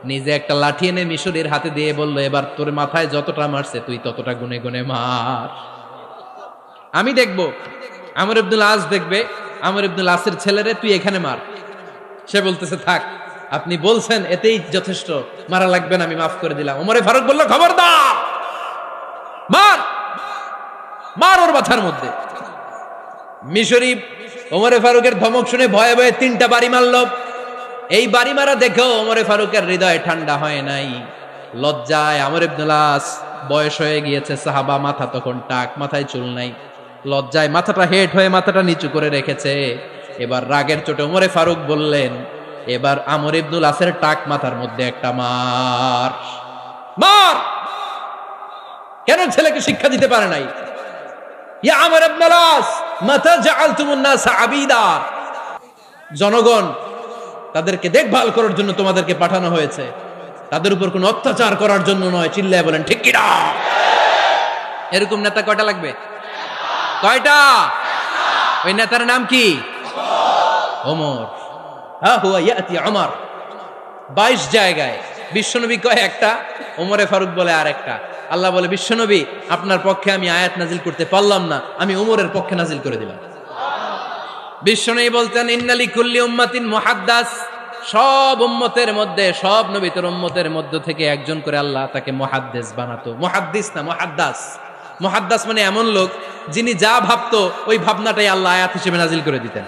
নিজে একটা লাঠি এনে মিশরীর হাতে দিয়ে বলল, এবার তোর মাথায় যতটা মারছে তুই ততটা গুনে গুনে মার, আমি দেখবো। আমর ইবনুল আস দেখবে, আমর ইবনুল আসের ছেলেরে তুই এখানে মার। সে বলতেছে, থাক, আপনি বলছেন এতেই যথেষ্ট, মারা লাগবে না, আমি মাফ করে দিলাম। ওমরে ফারুক বলল, খবরদার, মার, মার ওর মাথার মধ্যে। মিশরি ওমরে ফারুকের ধমক শুনে ভয়ে ভয়ে 3টা বাড়ি মারল। এই বাড়ি মারা দেখেও ওমরে ফারুকের হৃদয় ঠান্ডা হয় নাই। লজ্জায় আমর ইবনুল আস, বয়স হয়ে গিয়েছে সাহাবা, মাথা তখন টাক, মাথায় চুল নাই, লজ্জায় মাথাটা হেট হয়ে মাথাটা নিচু করে রেখেছে। এবার রাগের চোটে ওমরে ফারুক বললেন, এবার আমর ইবনুল আসের টাক মাথার মধ্যে একটা মার, মার। কেন ছেলেকে শিক্ষা দিতে পারে নাই? ইয়া আমর ইবনুল আস, মাতা জাআলতুমুন নাস আবিদা, জনগণ তাদেরকে দেখভাল করার জন্য তোমাদেরকে পাঠানো হয়েছে, তাদের উপর কোনো অত্যাচার করার জন্য নয়। চিল্লায় বলেন ঠিক কি না? এরকম নেতা কয়টা লাগবে? কয়টা? ওই নেতার নাম কি? ওমর। হা হুয়া ইয়াতি ওমর। 22 জায়গায় বিশ্বনবী কয় একটা, ওমরে ফারুক বলে আর একটা। আল্লাহ বলে, বিশ্বনবী আপনার পক্ষে আমি আয়াত নাজিল করতে পারলাম না, আমি ওমরের পক্ষে নাজিল করে দিলাম। বিশ্বনবী বলতেন, ইন্নালি কুল্লি উম্মাতিন মুহাদ্দাস, সব উম্মতের মধ্যে, সব নবীর উম্মতের মধ্য থেকে একজন করে আল্লাহ তাকে মুহাদ্দিস বানাতো। মুহাদ্দিস না, মুহাদ্দাস। মুহাদ্দাস মানে এমন লোক যিনি যা ভাবতো ওই ভাবনাটাই আল্লাহ আয়াত হিসেবে নাজিল করে দিতেন।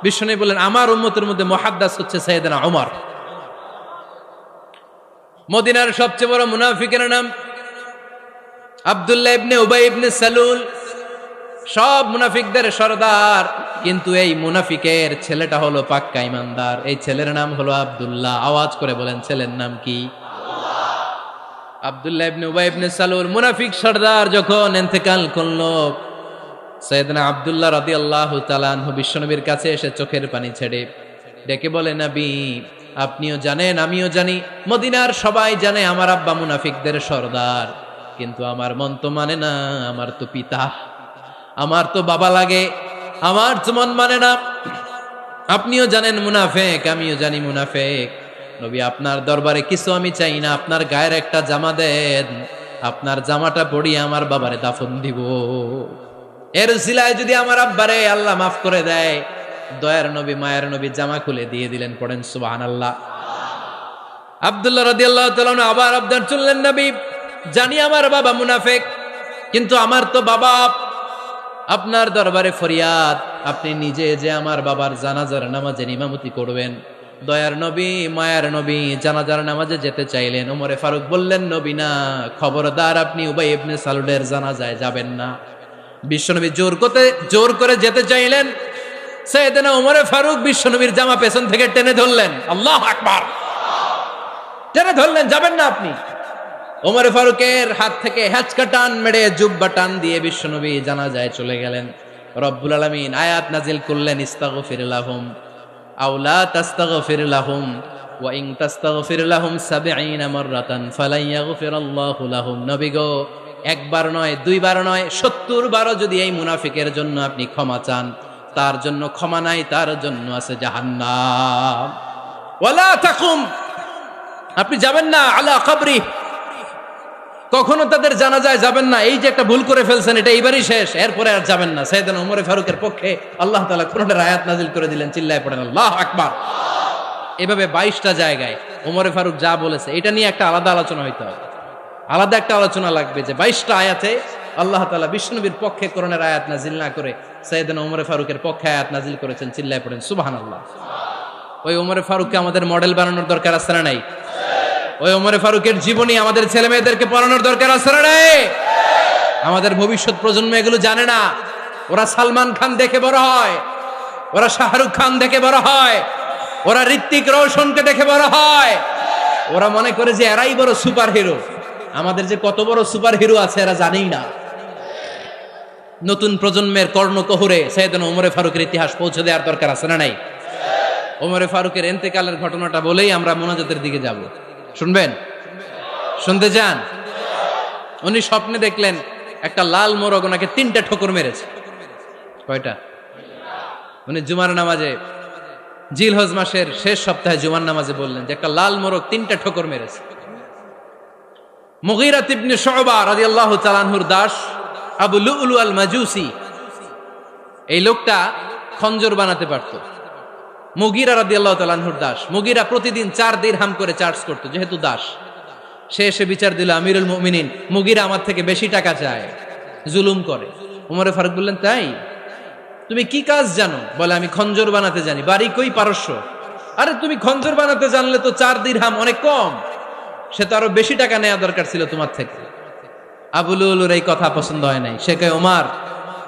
বিশ্বনবী বলেন, আমার উম্মতের মধ্যে মুহাদ্দাস হচ্ছে সাইয়েদনা ওমর। মদিনার সবচেয়ে বড় মুনাফিকের নাম আব্দুল্লাহ ইবনে উবাই ইবনে সালুল, সব মুনাফিকদের সরদার, কিন্তু এই মুনাফিকের ছেলেটা হলো পাক্কা ইমানদার। এই ছেলের নাম হলো আব্দুল্লাহ। আওয়াজ করে বলেন, ছেলের নাম কি? আব্দুল্লাহ ইবনে উবাই ইবনে সালুল, মুনাফিক সরদার যখন ইন্তেকাল করলো, সাইয়েদনা আব্দুল্লাহ রাদিয়াল্লাহু তাআলা আনহু বিশ্বনবীর কাছে এসে চোখের পানি ছেড়ে ডেকে বলে, নবী আপনিও জানেন, আমিও জানি, মদিনার সবাই জানে আমার আব্বা মুনাফিকদের সরদার, কিন্তু আমার মন তো মানে না, আমার তো পিতা, আমার তো বাবা লাগে, আমার তো মন মানে না। আপনিও জানেন মুনাফিক, আমিও জানি মুনাফিক। নবী আপনার দরবারে কিছু আমি চাই না, আপনার গায়ের একটা জামা দেন, আপনার জামাটা পরিয়ে আমার বাবারে দাফন দিব। এর উসিলায় যদি আমার আব্বারে আল্লাহ মাফ করে দেয়, দয়ার নবী মায়ের নবী জামা খুলে দিয়ে দিলেন। পড়েন সুবহানাল্লাহ। আব্দুল্লাহ রাদিয়াল্লাহু তাআলা আবার আবদার চললেন, নবী জানি আমার বাবা মুনাফিক, কিন্তু আমার তো বাবা, আপনার দরবারে ফরিয়াদ, আপনি নিজে যে আমার বাবার জানাজার নামাজের ইমামতি করবেন। দয়ার নবী মায়ার নবী জানাজার নামাজে যেতে চাইলেন। ওমরে ফারুক বললেন, নবী না, খবরদার, আপনি উবাই ইবনে সালুলের জানাজায় যাবেন না। বিশ্বনবী জোর করে যেতে চাইলেন। সাইয়েদনা ওমরে ফারুক বিশ্বনবীর জামা পেছন থেকে টেনে ধরলেন। আল্লাহু আকবার। টেনে ধরলেন, যাবেন না আপনি। ওমরে ফারুকের হাত থেকে হ্যাচকা টান মেরে জুব্বা টান দিয়ে বিশ্বনবী জানাজায় চলে গেলেন। রব্বুল আলামিন আয়াত নাজিল করলেন, ইস্তাগফির লাহুম আও লা তাস্তাগফির লাহুম ওয়া ইন তাস্তাগফির লাহুম 70 মাররাতান ফালান ইয়াগফিরাল্লাহু লাহুম। নবী গো, একবার নয়, দুইবার নয়, 70 বারও যদি এই মুনাফিকের জন্য আপনি ক্ষমা চান, তার জন্য ক্ষমা নাই, তার জন্য আছে জাহান্নাম। ওয়ালা তাকুম, আপনি যাবেন না আলা কবরি, কখনো তাদের জানাজায় যাবেন না। এই যে একটা ভুল করে ফেলছেন, এটা এইবারই শেষ, এরপরে আর যাবেন না। সাইয়েদনা ওমর ফারুকের পক্ষে আল্লাহ তাআলা কোরআনের আয়াত নাজিল করে দিলেন, চিল্লায় পড়েন আল্লাহু আকবার। এভাবে 22টা জায়গায় ওমর ফারুক যা বলেছে এটা নিয়ে একটা আলাদা আলোচনা হইতে হবে, আলাদা একটা আলোচনা লাগবে যে 22টা আয়াতে আল্লাহ তাআলা বিশ্বনবীর পক্ষে কোরআনের আয়াত নাজিল না করে সাইয়েদনা ওমর ফারুকের পক্ষে আয়াত নাজিল করেছেন, চিল্লায় পড়েন সুবহানাল্লাহ। ওই ওমর ফারুককে আমাদের মডেল বানানোর দরকার আছে না নাই? ওই ওমর ফারুকের জীবনী আমাদের ছেলে মেয়েদেরকে পড়ানোর দরকার আছে না নাই? আমাদের ভবিষ্যৎ প্রজন্ম এগুলো জানে না। ওরা সালমান খান দেখে বড় হয়, ওরা শাহরুখ খান দেখে বড় হয়, ওরা ঋত্বিক রোশনকে দেখে বড় হয়, ওরা মনে করে যে এরাই বড় সুপার হিরো। আমাদের যে কত বড় সুপার হিরো আছে এরা জানেই না। নতুন প্রজন্মের কর্ণকহুরে সাইয়েদনা ওমর ফারুকের ইতিহাস পৌঁছে দেওয়ার দরকার আছে না নাই? ওমর ফারুকের ইন্তেকালের ঘটনাটা বলেই আমরা মোনাজাতের দিকে যাব। শুনবেন? শুনতে চান? উনি স্বপ্নে দেখলেন একটা লাল মোরগ ওনাকে 3টা ঠোকর মেরেছে। কয়টা? উনি জুমার নামাজে, জিলহজ মাসের শেষ সপ্তাহে জুমার নামাজে বললেন যে একটা লাল মোরগ 3টা ঠোকর মেরেছে। মুগীরা ইবনে শুবা রাদিয়াল্লাহু তাআলা আনহুর দাস আবু লুলু আল মাজুসি, এই লোকটা খঞ্জর বানাতে পারত। মুগীরা রাদিয়াল্লাহু তাআলা আনহুর দাস। মুগীরা প্রতিদিন 4 দিরহাম করে চার্জ করত, যেহেতু দাস। সে এসে বিচার দিল, আমিরুল মুমিনিন, মুগীরা আমার থেকে বেশি টাকা চায়, জুলুম করে। ওমর ফারুক বললেন, তাই? তুমি কি কাজ জানো? বলে, আমি খঞ্জর বানাতে জানি। বাড়ি কই? পারস্য। আরে তুমি খঞ্জর বানাতে জানলে তো 4 দিরহাম অনেক কম, সে তো আরো বেশি টাকা নেওয়া দরকার ছিল তোমার থেকে। আবু লুলুর এই কথা পছন্দ হয় নাই। সে কয়, ওমর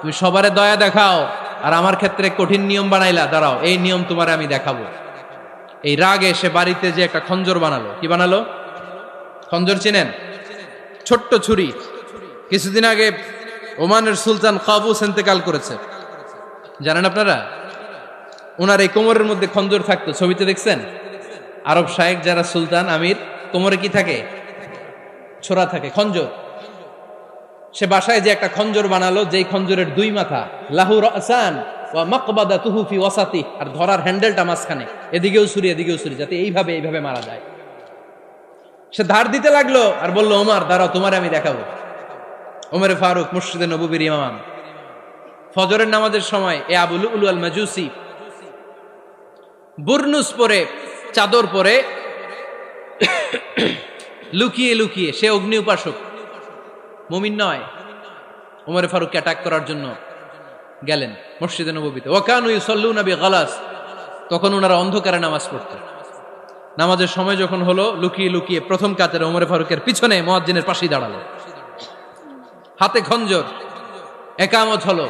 তুমি সবারে দয়া দেখাও আর আমার ক্ষেত্রে কঠিন নিয়ম বানাইলা, দাঁড়াও এই নিয়ম তোমারে আমি দেখাবো। এই রাগে সে বাড়িতে যে একটা খঞ্জর বানালো। কি বানালো? খঞ্জর চিনেন? ছোট্ট ছুরি। কিছুদিন আগে ওমানের সুলতান কাবুস ইন্তেকাল করেছে, জানেন আপনারা? ওনার এই কোমরের মধ্যে খঞ্জর থাকতো, ছবিতে দেখছেন? আরব শায়েখ যারা সুলতান আমির, কোমরে কি থাকে? ছোরা থাকে, খঞ্জর। সে বাসায় যে একটা খঞ্জর বানালো, যেই খঞ্জরের 2 মাথা, লাহু রাসান ওয়া মাকবাদাতুহু ফি ওয়াসাতি, আর ধরার হ্যান্ডেলটা মাঝখানে, এদিকেও ছুরি এদিকেও ছুরি, যাতে এইভাবে এইভাবে মারা যায়। সে ধার দিতে লাগলো আর বলল, ওমর দাঁড়াও তোমারে আমি দেখাবো। ওমর ফারুক মসজিদে নববীর ইমাম, ফজরের নামাজের সময় এ আবু লুলু আল মাজুসি বুরনুস পরে, চাদর পরে, লুকিয়ে লুকিয়ে, সে অগ্নি উপাসক, মুমিন নয়। ওমর ফারুককে অ্যাটাক করার জন্য গেলেন মসজিদে নববীতে। ওয়াকানু ইউসাল্লুনা বিগালাস, তখন ওনারা অন্ধকারে নামাজ পড়তেন। নামাজের সময় যখন হলো, লুকিয়ে লুকিয়ে প্রথম কাতারে ওমর ফারুকের পিছনে মুয়াজ্জিনের পাশেই দাঁড়ালো, হাতে খঞ্জর। একামত হলো,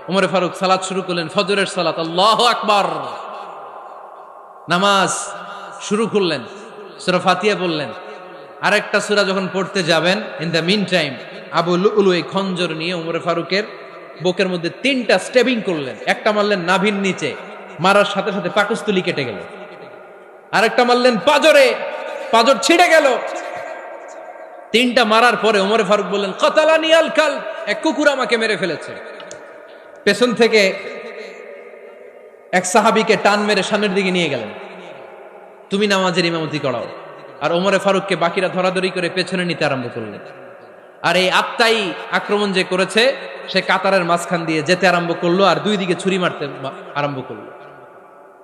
ওমর ফারুক সালাত শুরু করলেন, ফজরের সালাত, আল্লাহু আকবার। নামাজ শুরু করলেন, সূরা ফাতিহা বললেন। আরেকটা সূরা যখন পড়তে যাবেন, in the mean time Abu Lulu এই খঞ্জর নিয়ে ওমর ফারুকের বুকের মধ্যে 3টা স্টেবিং করলেন। একটা মারলেন নাভির নিচে, মারার সাথে সাথে পাকস্থলী কেটে গেল। আরেকটা মারলেন পাজরে, পাজর ছিঁড়ে গেল। 3টা মারার পরে ওমর ফারুক বললেন, কাতালানি আল কালব, এক কুকুর আমাকে মেরে ফেলেছে। পেছন থেকে এক সাহাবীকে টান মেরে সামনের দিকে নিয়ে গেলেন, তুমি নামাজের ইমামতি করাও। আর ওমর ফারুককে বাকিরা ধরাধরি করে পেছনে নিতে আরম্ভ করলেন। আর এই আত্মাই আক্রমণ যে করেছে, সে কাতারের মাঝখান দিয়ে যেতে আরম্ভ করলো আর 2 দিকে ছুরি মারতে আরম্ভ করলো।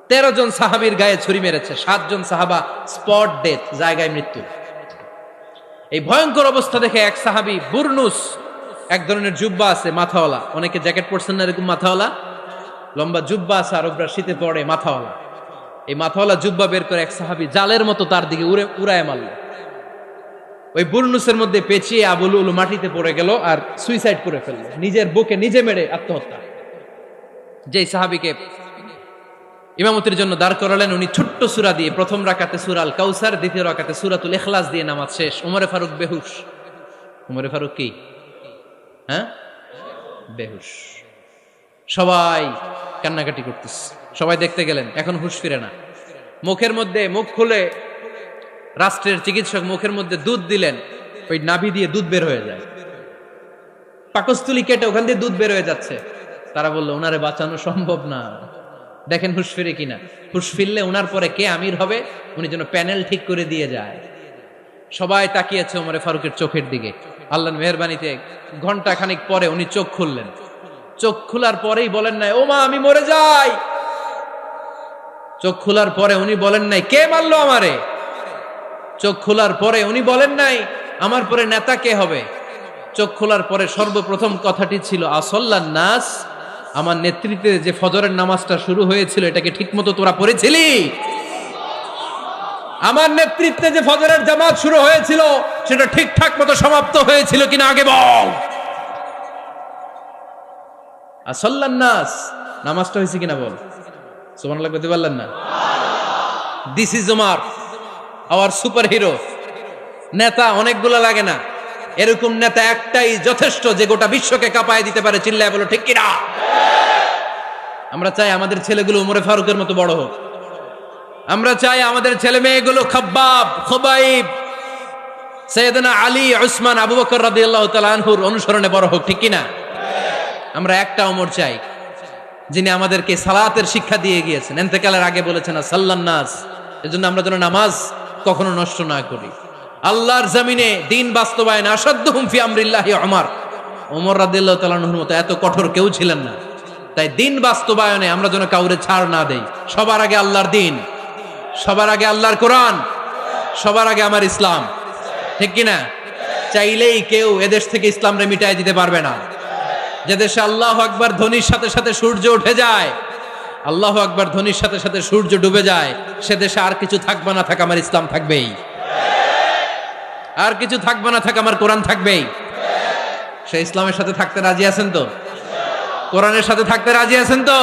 13 জন সাহাবীর গায়ে ছুরি মেরেছে, 7 জন সাহাবা স্পট ডেথ, জায়গায় মৃত্যু। এই ভয়ঙ্কর অবস্থা দেখে এক সাহাবী বুরনুস, এক ধরনের জুব্বা আছে মাথাওয়ালা, অনেকে জ্যাকেট পরছেন না এরকম মাথাওয়ালা, লম্বা জুব্বা আছে, আরবরা শীতে পরে মাথাওয়ালা। এই মাথাওয়ালা জুব্বা বের করে এক সাহাবী জালের মতো তার দিকে উড়ায় মারল। ওই বুরনুসের মধ্যে পেঁচিয়ে আবু লুলু মাটিতে পড়ে গেল আর সুইসাইড করে ফেলল, নিজের বুকে নিজে মেরে আত্মহত্যা। যেই সাহাবীকে ইমামতির জন্য দাঁড় করালেন, উনি ছোট্ট সূরা দিয়ে, প্রথম রাকাতে সূরা আল কাউসার, দ্বিতীয় রাকাতে সূরাতুল ইখলাস দিয়ে নামাজ শেষ। ওমর ফারুক বেহুশ। ওমর ফারুক কি? হ্যাঁ, বেহুশ। সবাই কান্নাকাটি করতেছে, সবাই দেখতে গেলেন, এখন হুঁশ ফিরে না। মুখের মধ্যে, মুখ খুলে রাষ্ট্রের চিকিৎসক মুখের মধ্যে দুধ দিলেন, ওই নাভি দিয়ে দুধ বের হয়ে যায়। পাকস্থলী কেটে ওখান দিয়ে দুধ বের হয়ে যাচ্ছে। তারা বললো ওনারে বাঁচানো সম্ভব না, দেখেন হুঁশ ফিরে কিনা। হুঁশ ফিরলে ওনার পরে কে আমির হবে, উনি যেন প্যানেল ঠিক করে দিয়ে যায়। সবাই তাকিয়েছে ওমরে ফারুকের চোখের দিকে। আল্লাহর মেহেরবানিতে ঘন্টা খানিক পরে উনি চোখ খুললেন। চোখ খোলার পরেই বলেন নাই, ও মা আমি মরে যাই। চোখ খোলার পরে উনি বলেন নাই, কে মারলো আমারে। চোখ খোলার পরে উনি বলেন নাই, আমার পরে নেতা কে হবে। চোখ খোলার পরে সর্বপ্রথম কথাটি ছিল, আসল্লান নাস, আমার নেতৃত্বে যে ফজরের নামাজটা শুরু হয়েছিল এটাকে ঠিকমতো তোরা পড়েছিলি? আমার নেতৃত্বে যে ফজরের জামাত শুরু হয়েছিল সেটা ঠিকঠাক মতো সমাপ্ত হয়েছিল কিনা আগে বল। আসল্লান নাস, নামাজটা হয়েছে কিনা বল। সুবহানাল্লাহ কইতে পারলেন না? This is Omar, hour super hero. নেতা অনেকগুলো লাগে না, এরকম নেতা একটাই যথেষ্ট যে গোটা বিশ্বকে কাঁপায় দিতে পারে। চিল্লায় বলো ঠিক কিনা। আমরা চাই আমাদের ছেলেগুলো ওমরে ফারুকের মতো বড় হোক। আমরা চাই আমাদের ছেলে মেয়েগুলো খাব্বাব, খুবাইব, সাইয়েদনা আলী, উসমান, আবু বকর রাদিয়াল্লাহু তাআলা আনহুর অনুসরণে বড় হোক, ঠিক কিনা। আমরা একটা ওমর চাই যিনি আমাদেরকে সালাতের শিক্ষা দিয়ে গিয়েছেন, ইন্তেকালের আগে বলেছেন সাল্লান নাস। এজন্য আমরা যেন নামাজ কখনো নষ্ট না করি। আল্লাহর জমিনে দিন বাস্তবায়ন আসাদ্দুহুম ফি আমরিল্লাহি ওমর রাদিয়াল্লাহু তাআলা আনহুর মতো এত কঠোর কেউ ছিলেন না। তাই দিন বাস্তবায়নে আমরা যেন কাউরে ছাড় না দেই। সবার আগে আল্লাহর দিন, সবার আগে আল্লাহর কোরআন, সবার আগে আমার ইসলাম, ঠিক কিনা। চাইলেই কেউ এদেশ থেকে ইসলামরে মিটাই দিতে পারবে না। যে দেশে আল্লাহু আকবার ধ্বনির সাথে সাথে সূর্য উঠে যায়, আল্লাহু আকবার ধ্বনির সাথে সাথে সূর্য ডুবে যায়, সে দেশে আর কিছু থাকবে না থাক আমার ইসলাম থাকবেই, আর কিছু থাকবে না থাক আমার কোরআন থাকবেই। সে ইসলামের সাথে থাকতে রাজি আছেন তো? কোরআনের সাথে থাকতে রাজি আছেন তো?